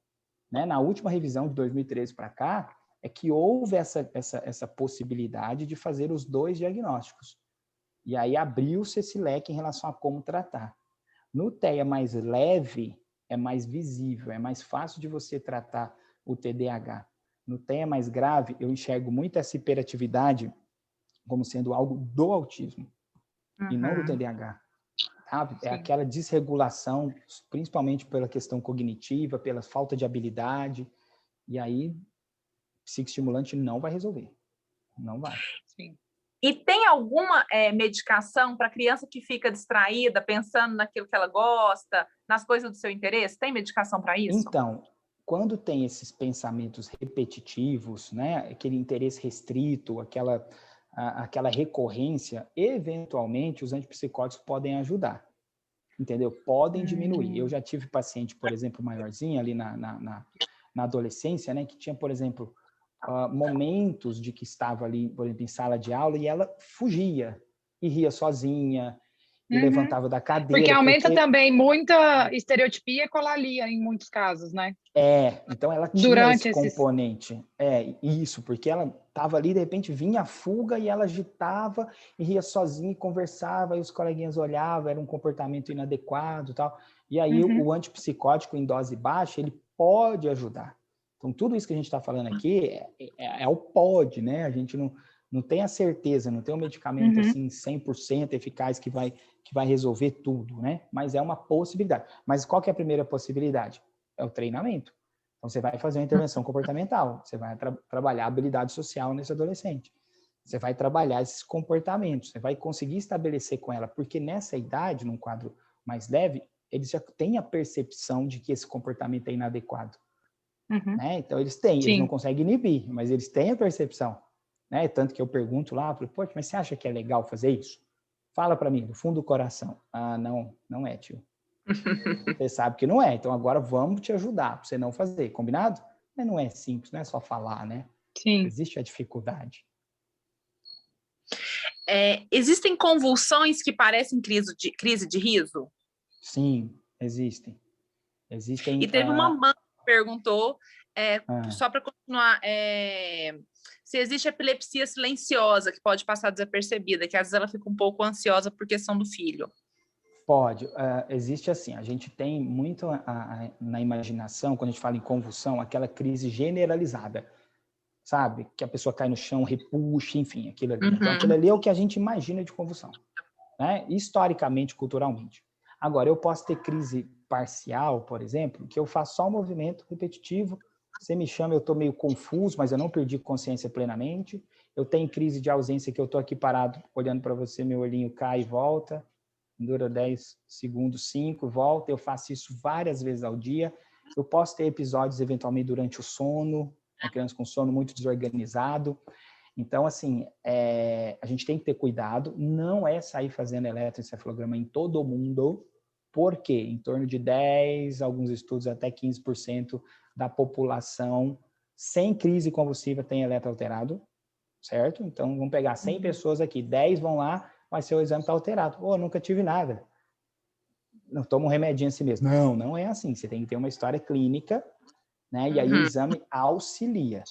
Speaker 3: Né? Na última revisão de 2013 para cá, é que houve essa possibilidade de fazer os dois diagnósticos. E aí abriu-se esse leque em relação a como tratar. No TEA mais leve, é mais visível, é mais fácil de você tratar o TDAH. No TEA mais grave, eu enxergo muito essa hiperatividade como sendo algo do autismo e não do
Speaker 1: Uhum.
Speaker 3: TDAH. Sabe? É
Speaker 2: Sim.
Speaker 3: aquela desregulação, principalmente pela questão cognitiva, pela falta de habilidade. E aí, psicoestimulante não vai resolver. Não vai.
Speaker 2: Sim.
Speaker 1: E tem alguma medicação para criança que fica distraída, pensando naquilo que ela gosta, nas coisas do seu interesse? Tem medicação para isso?
Speaker 3: Então, quando tem esses pensamentos repetitivos, né, aquele interesse restrito, aquela recorrência, eventualmente os antipsicóticos podem ajudar. Entendeu? Podem diminuir. Eu já tive paciente, por exemplo, maiorzinha ali na adolescência, né, que tinha, por exemplo, momentos de que estava ali, por exemplo, em sala de aula e ela fugia e ria sozinha e
Speaker 2: Uhum.
Speaker 3: levantava da
Speaker 2: Porque
Speaker 3: cadeira,
Speaker 2: aumenta
Speaker 3: porque
Speaker 2: também muita estereotipia e colalia em muitos casos, né?
Speaker 3: então ela tinha esse
Speaker 2: Durante esses.
Speaker 3: componente. Isso, porque ela estava ali, de repente vinha a fuga e ela agitava e ria sozinha e conversava, e os coleguinhas olhavam, era um comportamento inadequado e tal. E aí
Speaker 2: Uhum.
Speaker 3: o antipsicótico em dose baixa, ele pode ajudar. Então, tudo isso que a gente está falando aqui é o pode, né? A gente Não tem a certeza, não tem um medicamento assim 100% eficaz que vai resolver tudo, né? Mas é uma possibilidade. Mas qual que é a primeira possibilidade? É o treinamento. Então, você vai fazer uma intervenção comportamental, você vai trabalhar a habilidade social nesse adolescente. Você vai trabalhar esses comportamentos, você vai conseguir estabelecer com ela, porque nessa idade, num quadro mais leve, eles já têm a percepção de que esse comportamento é inadequado. Né? Então, eles não conseguem inibir, mas eles têm a percepção. Né? Tanto que eu pergunto lá, pô, mas você acha que é legal fazer isso? Fala para mim, do fundo do coração. Ah, não é, tio. Você sabe que não é, então agora vamos te ajudar para você não fazer, combinado? Mas não é simples, não é só falar, né?
Speaker 2: Sim.
Speaker 3: Existe a dificuldade.
Speaker 1: Existem convulsões que parecem crise de riso?
Speaker 3: Sim, existem.
Speaker 1: E teve uma mãe que perguntou, só para continuar, se existe epilepsia silenciosa que pode passar desapercebida, que às vezes ela fica um pouco ansiosa por questão do filho.
Speaker 3: Pode. Existe assim, a gente tem muito na imaginação, quando a gente fala em convulsão, aquela crise generalizada, sabe? Que a pessoa cai no chão, repuxa, enfim, aquilo ali. Então, aquilo ali é o que a gente imagina de convulsão, né? Historicamente, culturalmente. Agora, eu posso ter crise parcial, por exemplo, que eu faço só um movimento repetitivo, você me chama, eu estou meio confuso, mas eu não perdi consciência plenamente. Eu tenho crise de ausência que eu estou aqui parado, olhando para você, meu olhinho cai e volta, dura 10 segundos, 5, volta, eu faço isso várias vezes ao dia. Eu posso ter episódios, eventualmente, durante o sono, uma criança com sono muito desorganizado. Então, assim, a gente tem que ter cuidado, não é sair fazendo eletroencefalograma em todo mundo, porque em torno de 10, alguns estudos até 15% da população sem crise convulsiva tem eletroalterado, certo? Então, vamos pegar 100 pessoas aqui, 10 vão lá, mas seu exame está alterado. Nunca tive nada. Não, toma um remedinho assim mesmo. Não é assim. Você tem que ter uma história clínica, né? E aí o exame auxilia.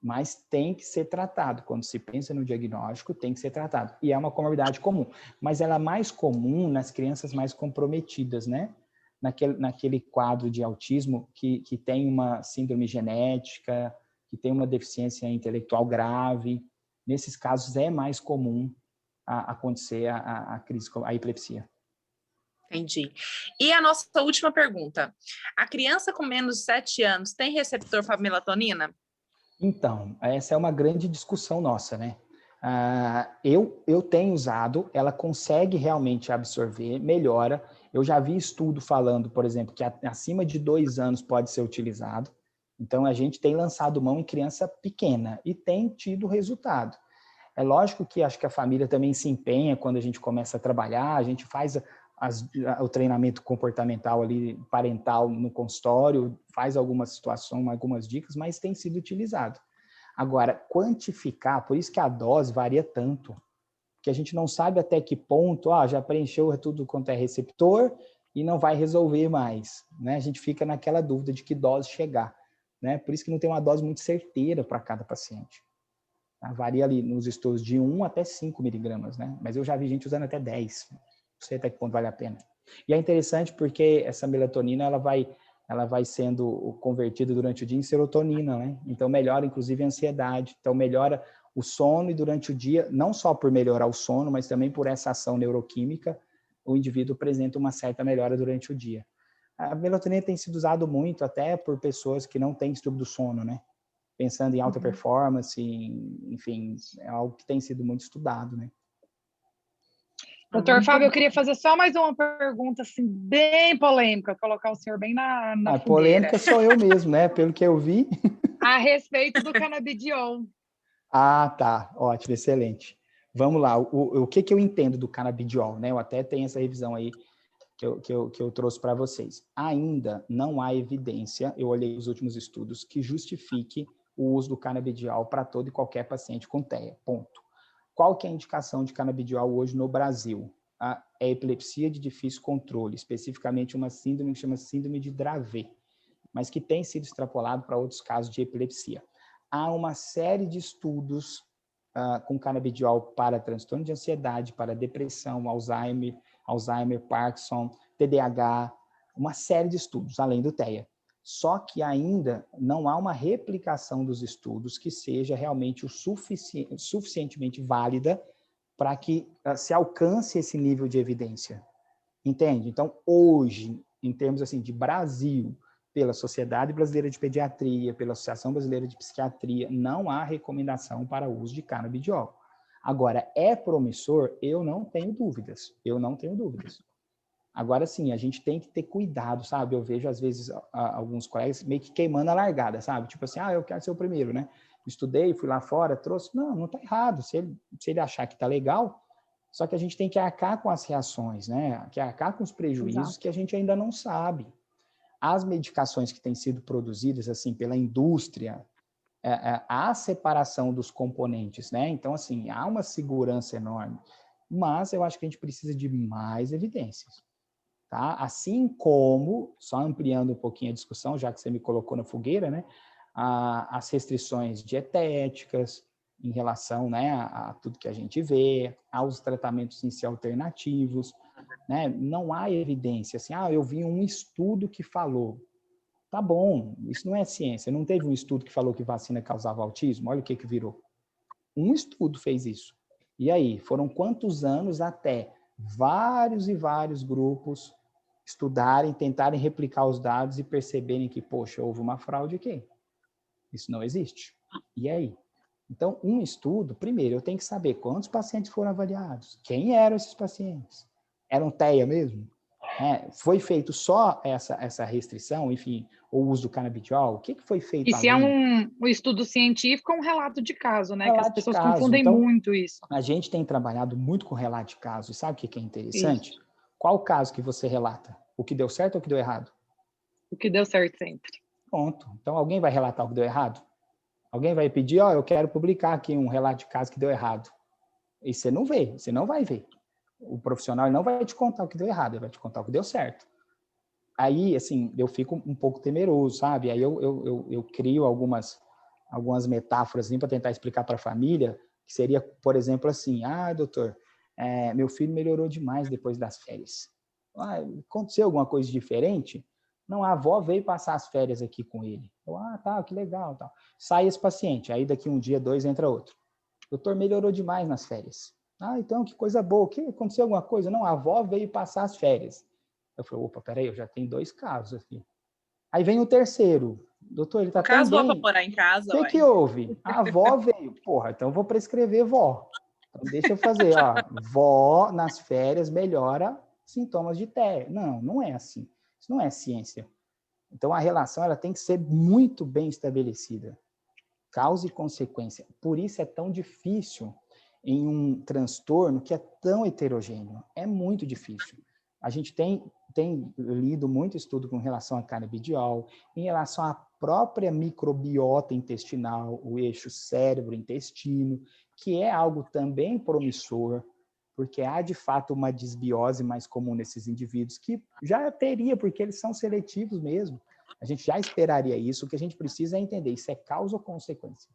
Speaker 3: Mas tem que ser tratado. Quando se pensa no diagnóstico, tem que ser tratado. E é uma comorbidade comum. Mas ela é mais comum nas crianças mais comprometidas, né? Naquele quadro de autismo que tem uma síndrome genética, que tem uma deficiência intelectual grave. Nesses casos é mais comum acontecer a crise, a epilepsia.
Speaker 1: Entendi. E a nossa última pergunta. A criança com menos de 7 anos tem receptor para melatonina?
Speaker 3: Então, essa é uma grande discussão nossa, né? Eu tenho usado, ela consegue realmente absorver, melhora. Eu já vi estudo falando, por exemplo, que acima de 2 anos pode ser utilizado. Então, a gente tem lançado mão em criança pequena e tem tido resultado. É lógico que acho que a família também se empenha quando a gente começa a trabalhar, a gente faz o treinamento comportamental ali, parental no consultório, faz algumas situações, algumas dicas, mas tem sido utilizado. Agora, quantificar, por isso que a dose varia tanto, que a gente não sabe até que ponto, já preencheu tudo quanto é receptor e não vai resolver mais, né? A gente fica naquela dúvida de que dose chegar, né? Por isso que não tem uma dose muito certeira para cada paciente. Varia ali nos estudos de 1 até 5 miligramas, né? Mas eu já vi gente usando até 10. Não sei até que ponto vale a pena. E é interessante porque essa melatonina, ela vai sendo convertida durante o dia em serotonina, né? Então, melhora, inclusive, a ansiedade. Então, melhora o sono e durante o dia, não só por melhorar o sono, mas também por essa ação neuroquímica, o indivíduo apresenta uma certa melhora durante o dia. A melatonina tem sido usado muito até por pessoas que não têm distúrbio do sono, né? Pensando em alta performance, enfim, é algo que tem sido muito estudado, né?
Speaker 2: Doutor Fábio, eu queria fazer só mais uma pergunta, assim, bem polêmica, colocar o senhor bem na fogueira.
Speaker 3: Polêmica sou eu mesmo, né? Pelo que eu vi.
Speaker 2: A respeito do canabidiol.
Speaker 3: Tá. Ótimo, excelente. Vamos lá. O que eu entendo do canabidiol, né? Eu até tenho essa revisão aí que eu trouxe para vocês. Ainda não há evidência, eu olhei os últimos estudos, que justifique o uso do canabidiol para todo e qualquer paciente com TEA, ponto. Qual que é a indicação de canabidiol hoje no Brasil? É epilepsia de difícil controle, especificamente uma síndrome que chama síndrome de Dravet, mas que tem sido extrapolado para outros casos de epilepsia. Há uma série de estudos com canabidiol para transtorno de ansiedade, para depressão, Alzheimer, Parkinson, TDAH, uma série de estudos, além do TEA. só que ainda não há uma replicação dos estudos que seja realmente o suficientemente válida para que se alcance esse nível de evidência. Entende? Então, hoje, em termos assim de Brasil, pela Sociedade Brasileira de Pediatria, pela Associação Brasileira de Psiquiatria, não há recomendação para o uso de canabidiol. Agora, é promissor? Eu não tenho dúvidas. Eu não tenho dúvidas. Agora, sim, a gente tem que ter cuidado, sabe? Eu vejo, às vezes, alguns colegas meio que queimando a largada, sabe? Tipo assim, eu quero ser o primeiro, né? Estudei, fui lá fora, trouxe. Não, não está errado. Se ele achar que está legal, só que a gente tem que arcar com as reações, né? Que arcar com os prejuízos
Speaker 2: Exato.
Speaker 3: que a gente ainda não sabe. As medicações que têm sido produzidas, assim, pela indústria, há separação dos componentes, né? Então, assim, há uma segurança enorme. Mas eu acho que a gente precisa de mais evidências. Tá? Assim como, só ampliando um pouquinho a discussão, já que você me colocou na fogueira, né? As restrições dietéticas em relação, né, a tudo que a gente vê, aos tratamentos em si alternativos, né? Não há evidência assim, eu vi um estudo que falou. Tá bom, isso não é ciência. Não teve um estudo que falou que vacina causava autismo? Olha o que virou. Um estudo fez isso. E aí, foram quantos anos até vários e vários grupos estudarem, tentarem replicar os dados e perceberem que, poxa, houve uma fraude aqui. Isso não existe. E aí? Então, um estudo, primeiro, eu tenho que saber quantos pacientes foram avaliados, quem eram esses pacientes. Eram TEA mesmo? Foi feito só essa restrição, enfim, o uso do canabidiol? O que foi feito
Speaker 2: E se é
Speaker 3: além?
Speaker 2: um estudo científico, é um relato de caso, né? Que as
Speaker 3: Relato de
Speaker 2: pessoas
Speaker 3: caso.
Speaker 2: confundem
Speaker 3: Então,
Speaker 2: muito isso.
Speaker 3: a gente tem trabalhado muito com relato de caso. E sabe o que é interessante?
Speaker 2: Isso.
Speaker 3: Qual o caso que você relata? O que deu certo ou o que deu errado?
Speaker 2: O que deu certo sempre.
Speaker 3: Pronto. Então, alguém vai relatar o que deu errado? Alguém vai pedir, eu quero publicar aqui um relato de caso que deu errado. E você não vê, você não vai ver. O profissional não vai te contar o que deu errado, ele vai te contar o que deu certo. Aí, assim, eu fico um pouco temeroso, sabe? Aí eu crio algumas metáforas assim, para tentar explicar para a família, que seria, por exemplo, assim, doutor, meu filho melhorou demais depois das férias. Aconteceu alguma coisa diferente? Não, a avó veio passar as férias aqui com ele. Tá, que legal. Tal. Sai esse paciente, aí daqui um dia, 2, entra outro. Doutor, melhorou demais nas férias. Então, que coisa boa. Que aconteceu alguma coisa? Não, a avó veio passar as férias. Eu falei, opa, peraí, eu já tenho 2 casos aqui. Aí vem o terceiro. Doutor, ele tá
Speaker 1: No
Speaker 3: tão
Speaker 1: caso, vou
Speaker 3: bem.
Speaker 1: morar em casa,
Speaker 3: O
Speaker 1: ué.
Speaker 3: que houve? A avó veio. Porra, então eu vou prescrever vó. Então deixa eu fazer, vó nas férias melhora sintomas de TEA. Não, não é assim. Isso não é ciência. Então a relação ela tem que ser muito bem estabelecida. Causa e consequência. Por isso é tão difícil em um transtorno que é tão heterogêneo. É muito difícil. A gente tem lido muito estudo com relação a canabidiol, em relação à própria microbiota intestinal, o eixo cérebro-intestino, que é algo também promissor, porque há de fato uma desbiose mais comum nesses indivíduos, que já teria, porque eles são seletivos mesmo. A gente já esperaria isso, o que a gente precisa é entender, isso é causa ou consequência?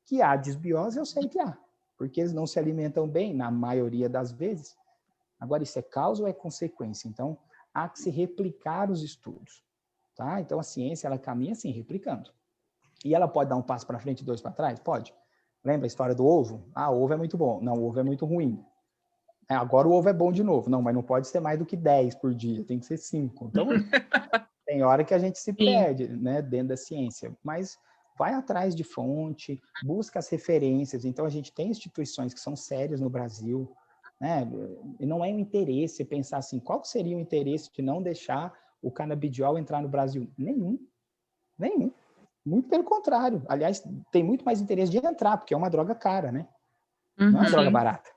Speaker 3: Que há desbiose, eu sei que há, porque eles não se alimentam bem, na maioria das vezes. Agora, isso é causa ou é consequência? Então, há que se replicar os estudos, tá? Então, a ciência, ela caminha assim, replicando. E ela pode dar um passo para frente e 2 para trás? Pode. Lembra a história do ovo? O ovo é muito bom. Não, o ovo é muito ruim. Agora o ovo é bom de novo. Não, mas não pode ser mais do que 10 por dia, tem que ser 5. Então, tem hora que a gente se perde, né, dentro da ciência. Mas vai atrás de fonte, busca as referências. Então, a gente tem instituições que são sérias no Brasil, né? E não é um interesse pensar assim, qual seria o interesse de não deixar o canabidiol entrar no Brasil? Nenhum. Muito pelo contrário. Aliás, tem muito mais interesse de entrar, porque é uma droga cara, né? Não é uma droga barata.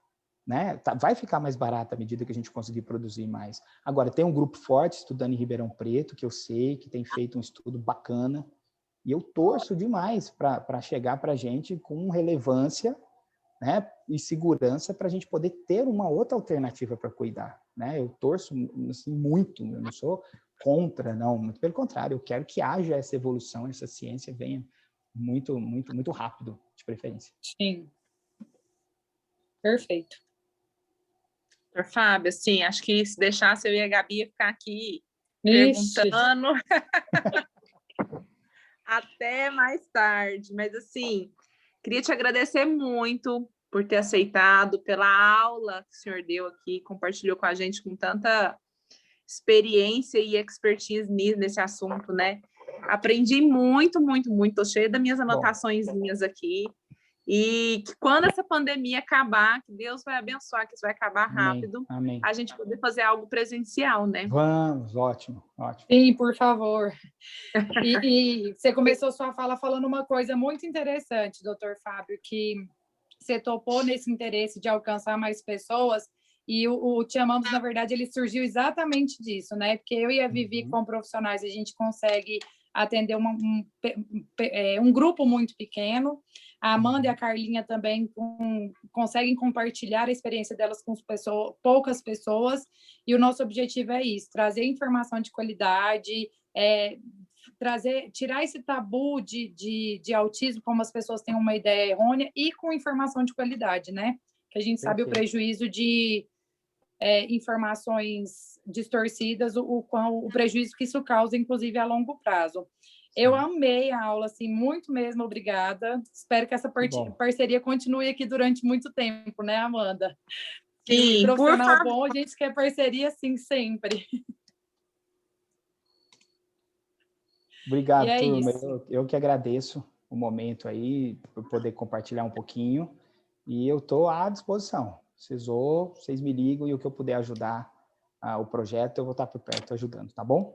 Speaker 3: Né? Vai ficar mais barata à medida que a gente conseguir produzir mais. Agora, tem um grupo forte estudando em Ribeirão Preto, que eu sei, que tem feito um estudo bacana, e eu torço demais para chegar para a gente com relevância, né, e segurança para a gente poder ter uma outra alternativa para cuidar. Né? Eu torço assim, muito, eu não sou contra, não, muito pelo contrário, eu quero que haja essa evolução, essa ciência venha muito, muito, muito rápido, de preferência.
Speaker 2: Sim. Perfeito.
Speaker 1: Doutor Fábio, assim, acho que se deixasse eu e a Gabi ia ficar aqui
Speaker 2: Ixi.
Speaker 1: perguntando. até mais tarde. Mas, assim, queria te agradecer muito por ter aceitado, pela aula que o senhor deu aqui, compartilhou com a gente com tanta experiência e expertise nesse assunto, né? Aprendi muito, muito, muito. Estou cheia das minhas anotaçõezinhas aqui. E que quando essa pandemia acabar, que Deus vai abençoar, que isso vai acabar rápido,
Speaker 3: Amém.
Speaker 1: a gente poder fazer algo presencial, né?
Speaker 3: Vamos, ótimo, ótimo.
Speaker 2: Sim, por favor. E você começou sua fala falando uma coisa muito interessante, doutor Fábio, que você topou nesse interesse de alcançar mais pessoas, e o Te Amamos, na verdade, ele surgiu exatamente disso, né? Porque eu e a Vivi, como profissionais, a gente consegue atender um grupo muito pequeno. A Amanda e a Carlinha também conseguem compartilhar a experiência delas com poucas pessoas, e o nosso objetivo é isso, trazer informação de qualidade, tirar esse tabu de autismo, como as pessoas têm uma ideia errônea, e com informação de qualidade, né? Que a gente sabe o prejuízo de informações distorcidas, o prejuízo que isso causa, inclusive, a longo prazo. Sim. Eu amei a aula, assim, muito mesmo, obrigada. Espero que essa parceria continue aqui durante muito tempo, né, Amanda?
Speaker 1: Sim,
Speaker 2: profissional bom, a gente quer parceria, assim, sempre.
Speaker 3: Obrigado, turma. Eu que agradeço o momento aí, por poder compartilhar um pouquinho. E eu estou à disposição. Vocês me ligam, e o que eu puder ajudar o projeto, eu vou estar por perto ajudando, tá bom?